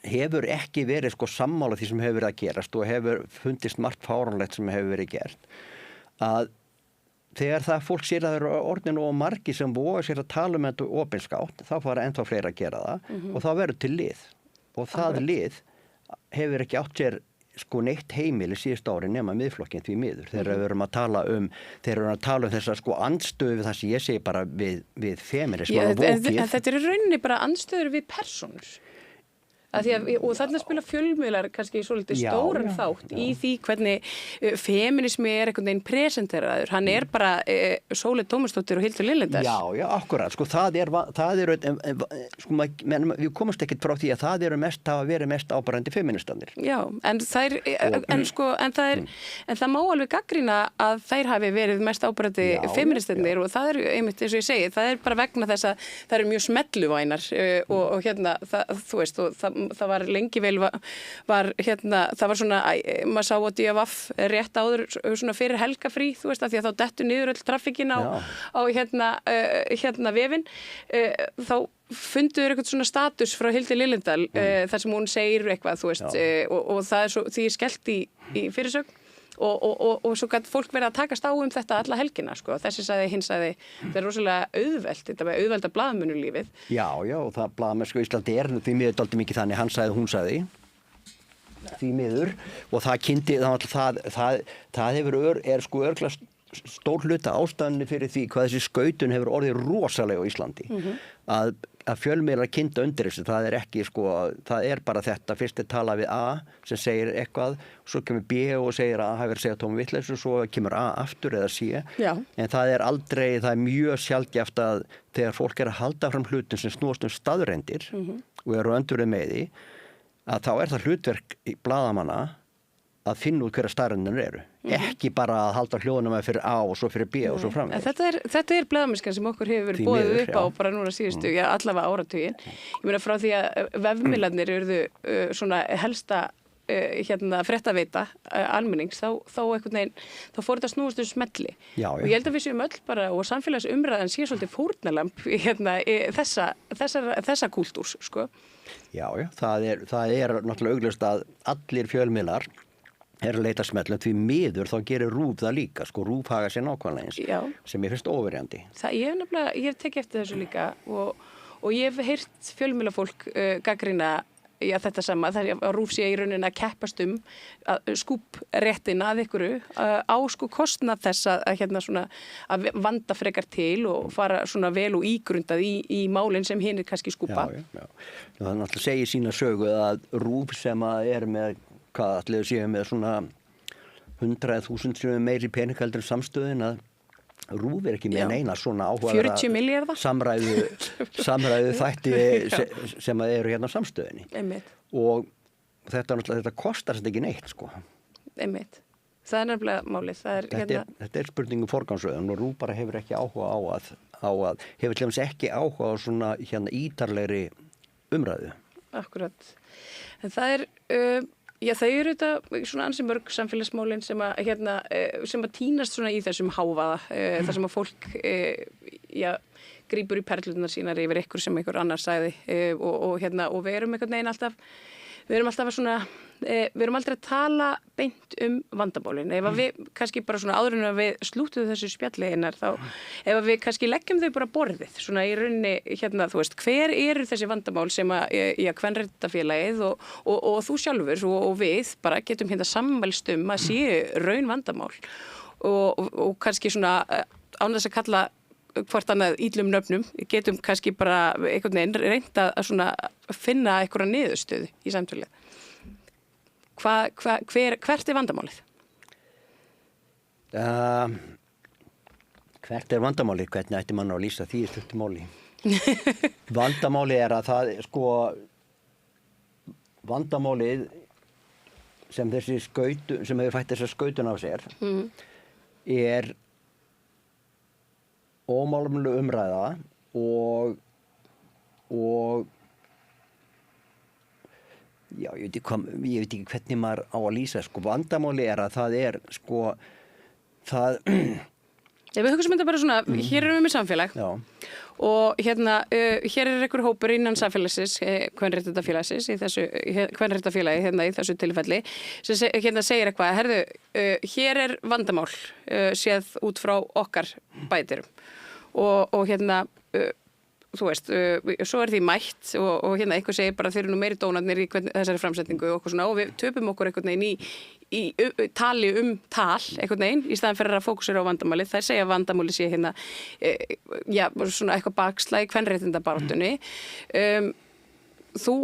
hefur ekki verið sko sammála því sem hefur verið að gerast og hefur fundist margt fáránlegt sem hefur verið gert, að þegar það fólk sér að það eru orðin og margi sem voga sér að tala þetta opinskátt, þá fara ennþá fleira að gera það og þá verður til lið. Og það lið hefur ekki átt sér sko neitt heimili síðust ári nema miðflokkinn því miður. Þegar við erum að tala um þessa sko andstöðu við það sem ég segi bara við feminisma og vókið. En þetta er í rauninni bara andstöður við persónur. Og þarna spila fjölmiðlar kannski svolítið stóran þátt í því hvernig feminismi einhvern veginn presenteraður. Hann bara Sóley Tómasdóttir og Hildur Liljendahl. Já, akkurat. Sko það er sko við komumst ekkert frá því að það hafa verið mest áberandi feministarnir. Já, en það má alveg gagnrýna að þær hafi verið mest áberandi feministarnir og það einmitt eins og ég segi, það bara vegna þess að það eru mjög smelluvænar og hérna þú veist og það var lengi vel það var svona, maður sá á DFF rétt áður svona fyrir helgafrí, þú veist, af því að þá dettur niður öll trafikkin á vefinn, þá funduður eitthvað svona status frá Hildi Liljendahl þar sem hún segir eitthvað, þú veist, og það svo, því skellt í fyrirsögn og svo gæti fólk verið að takast á þetta alla helgina, sko. Þessi sagði, hinn sagði, þetta er rosalega auðvelt, þetta með auðvelda blaðamönnulífið. Já, og það blaðamennsku Íslandi því miður dálítið mikið þannig, hann sagði, hún sagði, því miður, og það kynnti, það er sko örglega stór hluta ástæðunni fyrir því hvað þessi skautun hefur orðið rosalega á Íslandi. Að fjölmiðlar kynda undir þessu, það er ekki sko, það er bara þetta, fyrst tala við A sem segir eitthvað, svo kemur B og segir A hafi verið að segja tóma vitleysu, svo kemur A aftur eða C. En það er mjög sjaldgæft að þegar fólk að halda fram hlutum sem snúast staðreyndir og eru öndurinn með því, að þá það hlutverk blaðamanna að finna út hverja staðreyndirnar eru. Ekki bara að halda hljóðunum fyrir A og svo fyrir B og svo framvegis. Þetta er blaðamennskan sem okkur hefur verið boðið upp á bara núna síðustu, allavega áratuginn. Ég meina frá því að vefmiðlarnir urðu svona helsta fréttaveita almennings, þá einhvern veginn, þá fór þetta snúast smelli. Og ég held að við séum öll bara, og samfélagsumræðan sé svolítið fórnarlamb þessa kúltúrs, sko. Já, það er náttúrulega augljóst að allir fjölmiðlar að leita smellum, því miður þá gerir RÚV það líka, sko, RÚV haga sér nákvæmlega eins, sem ég finnst óverjandi. Ég hef tekið eftir þessu líka og ég hef heyrt fjölmiðlafólk gagnrýna þetta sama, það að RÚV sé í rauninni að keppast að skúpréttina að ykkur á sko kostnað þess að vanda frekar til og fara svona vel og ígrundað í málin sem hinir kannski skúpa. Já. Það náttúrulega segir sína sögu að RÚV sem er með hvað allir séu með svona 100.000 sem meiri peningaldur en Samstöðin, að RÚV ekki með neina svona áhugaverða 40 milljarða samræðu þætti sem eru hérna á Samstöðinni. Einmitt. Og þetta kostar þetta ekki neitt, sko. Einmitt. Það er nefnilega málið. Þetta er spurningum forgangsröðun og RÚV bara hefur ekki áhuga á að hefur til dæmis ekki áhuga á svona ítarlegri umræðu. Akkurat. En það er þau eru þetta svona ansi mörg samfélagsmálin sem að tínast svona í þessum hávaða, þar sem að fólk grípur í perlunar sínar yfir ykkur sem einhver annar sagði og við erum einhvern veginn alltaf við erum aldrei að tala beint vandamálin. Ef við kannski bara svona áður en að við slúttuðu þessu spjalli einar, þá ef við kannski leggjum þau bara borðið, svona í rauninni þú veist, hver eru þessi vandamál sem að Kvenréttindafélagið og þú sjálfur og við bara getum sammælst að séu raun vandamál og kannski svona án þess að kalla hvort annað íllum nöfnum, getum kannski bara einhvern veginn reynt að svona finna einhverja niðurstöðu í samtalið. Hvert vandamálið? Hvert vandamálið? Hvernig ætti mann að lýsa því í stuttu máli? Vandamálið að það, sko, vandamálið sem þessi skautun, sem hefur fætt þessa skautun á sér, er ómálumlu umræða og já, ég veit ekki hvernig maður á að lýsa, sko, vandamáli að það er, sko, það Ef við hugsaum þetta bara svona, hér erum við með samfélag Já. og hérna, hér einhver hópur innan samfélagsins, kvenréttindafélagsins, í þessu, kvenréttindafélagi hérna í þessu tilfelli, sem hérna segir eitthvað, herðu, hér vandamál séð út frá okkar bætirum og hérna, þú veist, svo því mætt og hérna einhver segir bara þeir eru nú meiri dónarnir í þessari framsetningu og okkur svona og við töpum okkur einhvern veginn í tali tal einhvern veginn í staðan fyrir að fókusera á vandamálið. Það segja að vandamáli sé hérna svona eitthvað bakslag í kvenréttindabaráttunni. Þú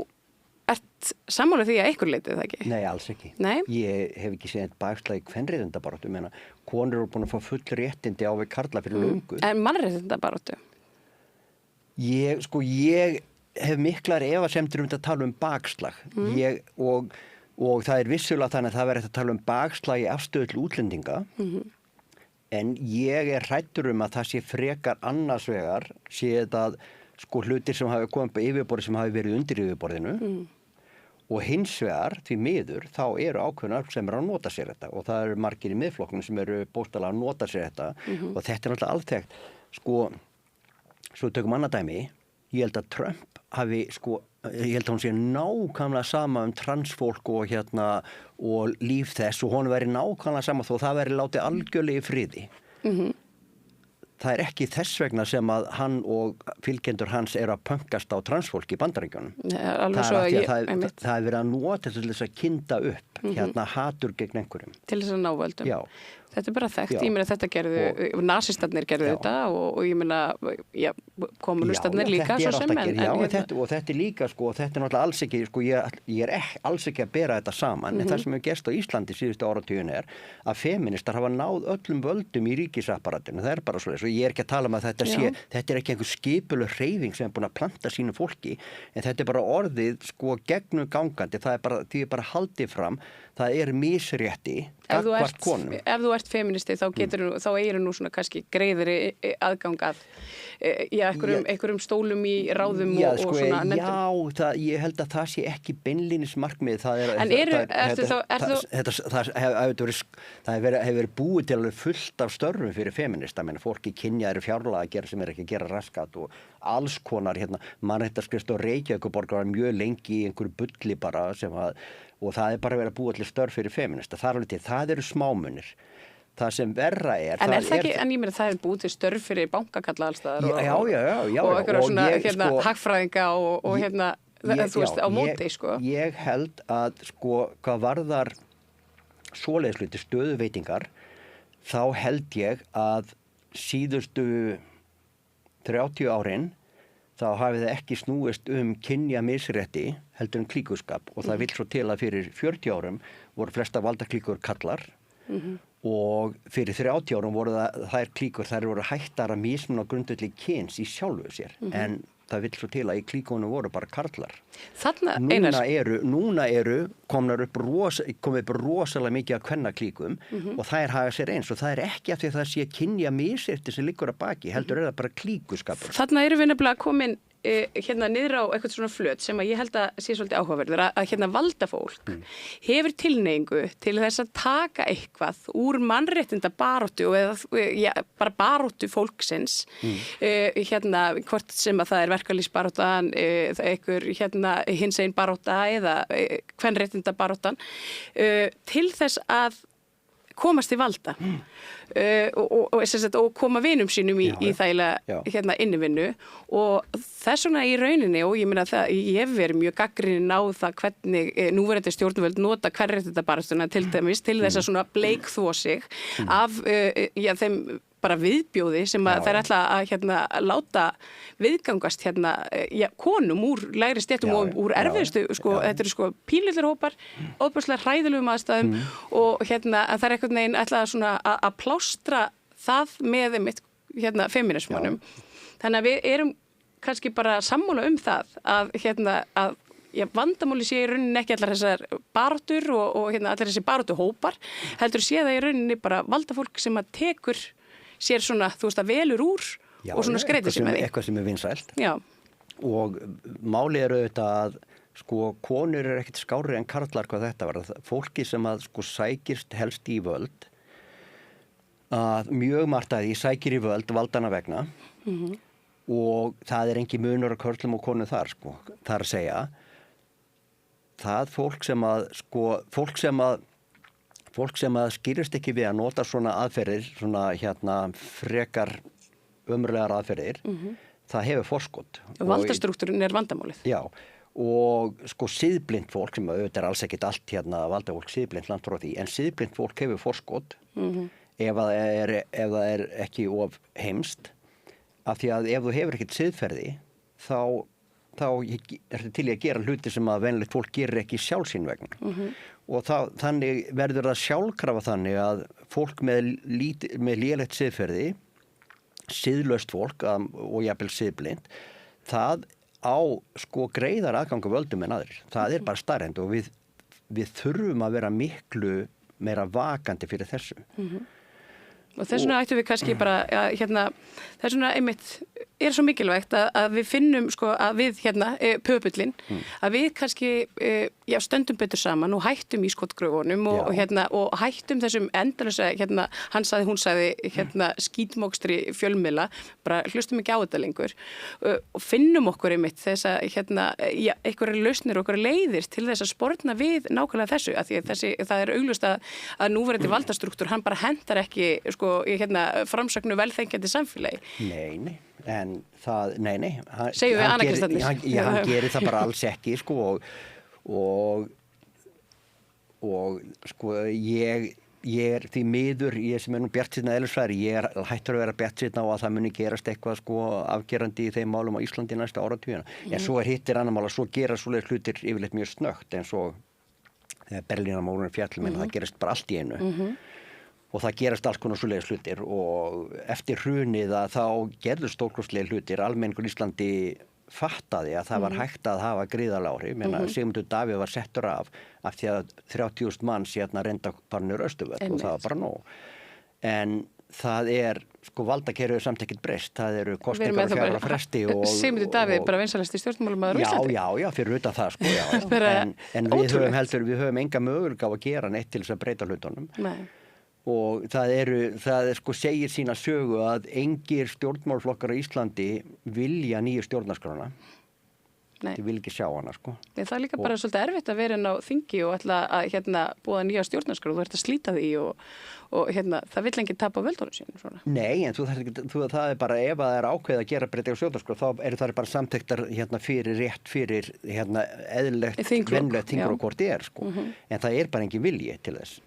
ert sammála því að einhver leitið það ekki? Nei, alls ekki. Nei? Ég hef ekki séð bakslag í kvenréttindabaráttu, menna konur eru búin að fá full réttindi á við karla fyrir löngu. En mannréttindabaráttu? Ég hef miklar efasemdir að tala um bakslag. Og það vissulega þannig að það verður að tala um bakslag í afstöðu til útlendinga. En ég hræddur að það sé frekar annars vegar, sé þetta hlutir sem hafi komið upp á yfirborði sem hafi verið undir yfirborðinu. Og hins vegar, því miður, þá eru ákveðnar sem eru að nota sér þetta. Og það eru margir í miðflokknum sem eru bókstaflega að nota sér þetta. Og þetta er náttúrulega alþekkt. Svo tökum annað dæmi, ég held að Trump hafi, ég held að hún sé nákvæmlega sama transfólk og líf þess og hún veri nákvæmlega sama þó það veri látið algjörlega í friði. Það er ekki þess vegna sem að hann og fylgjendur hans eru að pönkast á transfólk í Bandaríkjunum. Það er verið að nota til þess að kynda upp hatur gegn einhverjum. Til þess að ná völdum. Já. Þetta er bara þekkt, ég meina þetta gerðu, nasistarnir gerðu þetta og ég meina, kommunistarnir líka svo sem. Og þetta er líka, þetta er náttúrulega alls ekki, ég er alls ekki að bera þetta saman, en það sem hefur gerst á Íslandi síðustu áratugin er að feministar hafa náð öllum völdum í ríkisapparatinu, það er bara svoleiðis og ég er ekki að tala um að þetta er ekki einhver skipuleg hreyfing sem er búin að planta sínu fólki, en þetta er bara orðið gegnum gangandi, því er bara haldið fram, það er misrétti gagnvart konum. Ef þú ert feministi þá eigir nú svona kannski greiðri aðgang að einhverjum stólum í ráðum og svona nefndum. Já, ég held að það sé ekki beinlínis markmið. Það hefur verið búið til alveg fullt af störfum fyrir feminista, fólki kynjaðir fjárlagagerð sem er ekki að gera raskat og alls konar, mannréttindaskrifstofa Reykjavíkurborgar var mjög lengi í einhverju bulli bara og það er bara verið að búa til störf fyrir feminista. Það eru smámunir. Það sem verra er... En ég meina það er búið til störf fyrir bankakalla allstaðar já, og eitthvað hagfræðinga og þú veist á móti, Ég held að, hvað varðar svoleiðisluti stöðuveitingar, þá held ég að síðustu 30 árin þá hafi það ekki snúist kynja misrétti heldur klíkuskap og það vill svo til að fyrir 40 árum voru flesta valdaklíkur kallar og fyrir 30 árum voru þær klíkur, þær voru hættar að mismuna grundvelli kyns í sjálfu sér en það vill svo til að í klíkunum voru bara karlar. Núna eru komið upp rosalega mikið af kvennaklíkum og þær haga sér eins og það er ekki af því að það sé kynja misrétti sem liggur að baki, heldur er það bara klíkuskapur. Þarna eru við nefnilega komin niður á eitthvað svona flöt sem að ég held að sé svolítið áhugaverður að valda fólk hefur tilhneigingu til þess að taka eitthvað úr mannréttindabaráttu eða bara baráttu fólksins hvort sem að það er verkalýðsbaráttan einhver hinsegin barátta eða kvenréttindabaráttan til þess að komast til valda og koma vinum sínum í þægilega innivinnu og þess vegna í rauninni og ég meina það, ég hef verið mjög gagnrýnin á það hvernig núverandi stjórnvöld nota kvenréttindabaráttuna til dæmis til þess að svona bleikþvo sig af þeim bara viðbjóði sem að þær ætla að láta viðgangast konum úr lægri stéttum og úr erfiðustu, þetta eru pínlitlir hópar, óbærslega hræðilegum aðstæðum og að það er einhvern veginn ætla að plástra það með feminismanum. Þannig að við erum kannski bara sammála það að vandamáli sé í rauninni ekki allar þessar baráttur og allar þessi baráttuhópar, heldur sé það í rauninni bara valdafólk sem að tekur sér svona, þú veist, að velur úr og svona skreitir sér með því. Eitthvað sem er vinsælt. Já. Og málið eru auðvitað að konur eru ekkert skárri en karlar hvað þetta var. Fólki sem að sækist helst í völd, að mjög margt að því sækir í völd valdana vegna og það er engin munur á körlum og konum þar, sko. Það er að segja, það fólk sem að skýrist ekki við að nota svona aðferðir, svona frekar ömurlegar aðferðir, það hefur forskot. Valdastruktúrin vandamálið. Já, og sko siðblind fólk, sem auðvitað er alls ekkit allt valdafólk siðblind langt frá því, en siðblind fólk hefur forskot ef það er ekki of heimst, af því að ef þú hefur ekkit siðferði, þá ertu til í að gera hluti sem að venjulegt fólk gerir ekki sjálf sín vegna. Og þannig verður það sjálfkrafa þannig að fólk með lélegt siðferði, siðlaust fólk og jafnvel siðblind, það á sko greiðar aðgang af völdum en aðrir. Það er bara staðreynd og við þurfum að vera miklu meira vakandi fyrir þessu. Og þess vegna ættum við kannski bara þess vegna einmitt er svo mikilvægt að við finnum sko að við pöpullin, að við kannski stöndum betur saman og hættum í skotgröfunum og hættum þessum endalösa, hann sagði, hún sagði skítmókstri fjölmiðla, bara hlustum ekki á þetta lengur og finnum okkur einmitt þess að einhverjar lausnir og einhverjar leiðir til þess að sporna við nákvæmlega þessu, af því að það er augljóst að núverandi valdastruktúr, hann bara hendar ekki sko framsögnu velþengjandi samfélagi. Nei, en það, nei. Segjum við anarkistarnir. Hann gerir það bara alls ekki, sko, og sko, ég er því miður, ég sem er nú bjartsýnn eðlisfræðingur, ég er hættur að vera bjartsýnn á að það muni gerast eitthvað, sko, afgerandi í þeim málum á Íslandi næsta áratugina. En svo hittir annar mál að svo gera svoleiðis hlutir yfirleitt mjög snöggt, en svo þegar Berlínarmúrinn fjall, það gerist bara allt í einu. Og það gerast alls konar svoleiðis hlutir og eftir hrunið að þá gerðust stórkostlegir hlutir. Almenningur í Íslandi fattaði að það var hægt að hafa gríðarleg áhrif. Sigmundur Davíð var settur af því að 30.000 manns reynda bara niður Austurvöll og það var bara nóg. En það er, sko, valdakerfið samt ekkert breyst. Það eru kosningar og 4 ára fresti. Sigmundur Davíð bara vinsælasti stjórnmálamaður á Íslandi. Já, fyrir utan það, sko, já. En við höfum enga möguleika á að gera neitt til þess að breyta hlutunum. Nei. Og það er sko segir sína sögu að engir stjórnmálflokkar á Íslandi vilja nýju stjórnarskrána. Þið vil ekki sjá hana, sko. Það er líka bara svolítið erfitt að vera inn á þingi og ætla að búa nýja stjórnarskrá. Þú ert að slíta því og það vill enginn tapa völdunum sínum svona. Nei, en það er bara ef það er ákveðið að gera breytingar á stjórnarskrá, þá eru það bara samþykktar fyrir eðlilegt venjulegt þingur og hvort er, sko. En það er bara engin vilji til þess.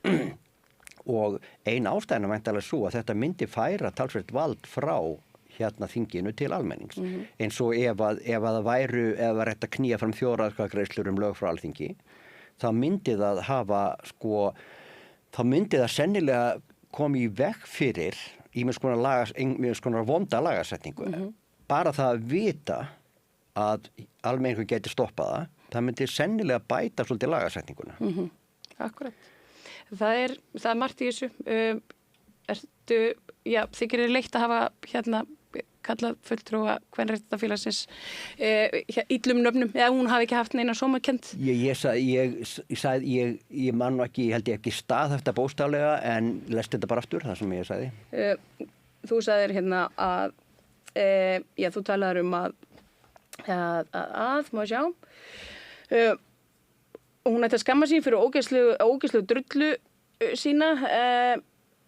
Og ein ástæðan væntanlega svo að þetta myndi færa talsvert vald frá þinginu til almennings. Eins og ef það væru, ef það ætti að knýja fram þjóðaratkvæðagreiðslur lög frá Alþingi, þá myndi það hafa, sko, þá myndi það sennilega koma í veg fyrir ýmiss konar vonda lagasetningu. Bara það að vita að almenningur geti stoppað það myndi sennilega bæta svolítið lagasetninguna. Akkurat. Það er margt í þessu. Þykir þér leitt að hafa kallað fulltrúa Kvenréttindafélagsins illum nöfnum, eða hún hafi ekki haft neina sómakennd? Ég man nú ekki, ég held ég ekki staðhæft að bóstaflega, en lest þetta bara aftur, það sem ég sagði. Þú sagðir að þú talaður að má sjá, hún ætti að skamma sín fyrir ógeðslegu drullu sína,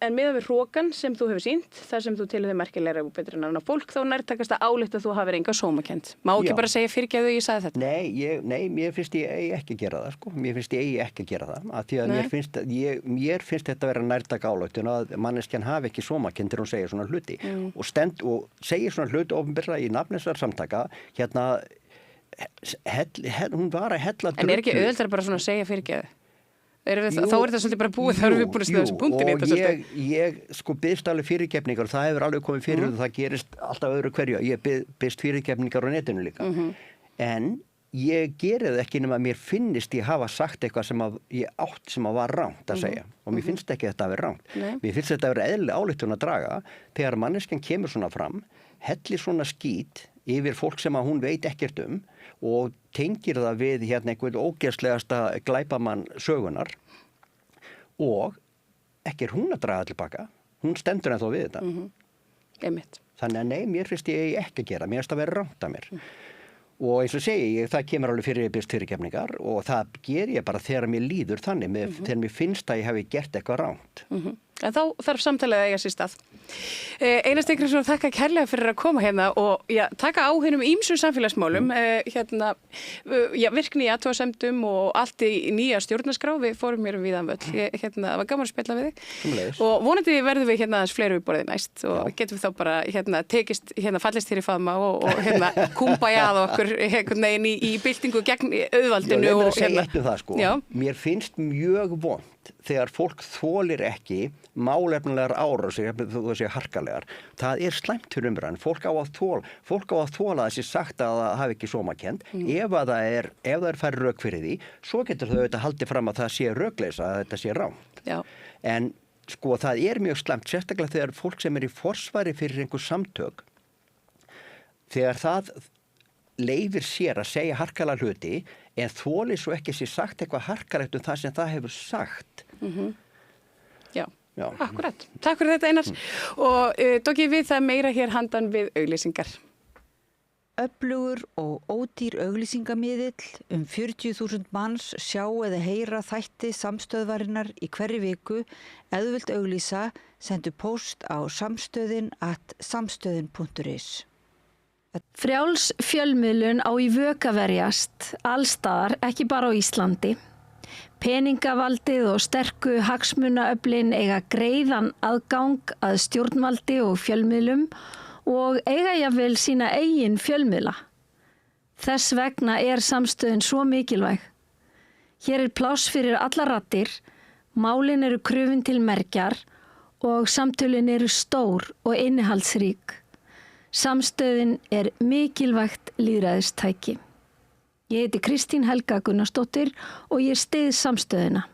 en miðað við hrokann sem þú hefur sýnt, þar sem þú telur þig merkilegra og betur en annað fólk, þá nærtækast að álykta að þú hafir enga sómakennd. Má ekki bara segja fyrirgefðu ég sagði þetta? Nei, mér finnst ég eigi ekki að gera það, sko. Mér finnst ég eigi ekki að gera það, af því að mér finnst þetta að vera nærtæk ályktun að manneskjan hafi ekki sómakennd þegar hún segir svona hluti og segir svona hluti opinberlega í nafni þessara samtaka, hún var að hella drullu. En er ekki auðveldara bara svona að segja fyrirgefðu? Þá er þetta svolítið bara búið, þá erum við búin að stöða þessum punktin í þetta svolítið. Og ég sko biðst alveg fyrirgefningar og það hefur alveg komið fyrir og það gerist alltaf öðru hverju. Ég biðst fyrirgefningar á netinu líka. En ég geri það ekki nema að mér finnist ég hafa sagt eitthvað sem að var rangt að segja. Og mér finnst ekki þetta að vera rangt. Mér finnst þetta að vera eðlileg ályktun að draga þegar manneskjan kemur svona fram, hellir svona skít yfir fólk sem að hún veit ekkert og tengir það við einhvern ógeðslegasta glæpamann sögunar og ekki hún að draga tilbaka. hún stendur ennþá við þetta. Einmitt. Þannig að nei, mér finnst ég ekki að gera, mér finnst að vera rangt að mér. Og eins og segi ég, það kemur alveg fyrir byrst fyrirgefningar og það ger ég bara þegar mér líður þannig, þegar mér finnst að ég hefi gert eitthvað rangt. En þá þarf samtalið að eiga sér stað. Einar Steingrímsson, þakka kærlega fyrir að koma hérna og taka á hinum ýmsu samfélagsmálum, virkni í athugasemdum og allt í nýja stjórnarskrá. Við fórum hér víðan völl. Það var gaman að spjalla við þig. Og vonandi verðum við aðeins fleiri við borðið næst og getum við þá bara tekist, fallist hér í faðma og kúmpa að okkur neginn í byltingu gegn auðvaldinu. Já, og segja eftir það sko. Mér finnst mjög vont þegar fólk þolir ekki málefnilegar árásir, þú sé harkalegar. Það er slæmt fyrir umræðan. Fólk á að þola þessi sagt að það hafi ekki sómakennd. Ef það er færri rök fyrir því, svo getur þau auðvitað haldið fram að það sé rökleisa, að þetta sé rangt. Já. En sko það er mjög slæmt, sérstaklega þegar fólk sem er í forsvari fyrir einhver samtök, þegar það leifir sér að segja harkalega hluti en þolir svo ekki sér sagt eitthvað harkalegt það sem það hefur sagt. Já, akkurat. Takk fyrir þetta Einar. Og Doggi við það meira hér handan við auglýsingar. Öflugur og ódýr auglýsingamiðill 40.000 manns sjá eða heyra þætti samstöðvarinnar í hverri viku. Ef þú vilt auglýsa, sendu póst á samstöðin@samstöðin.is. Frjáls fjölmiðlun á í vök að verjast, allstaðar, ekki bara á Íslandi. Peningavaldið og sterku hagsmunaöflin eiga greiðan aðgang að stjórnvaldi og fjölmiðlum og eiga jafnvel sína eigin fjölmiðla. Þess vegna er samstöðin svo mikilvæg. Hér er pláss fyrir alla raddir, málin eru krufin til mergjar og samtölin eru stór og innihaldsrík. Samstöðin er mikilvægt lýðræðistæki. Ég heiti Kristín Helga Gunnarsdóttir og ég styð samstöðina.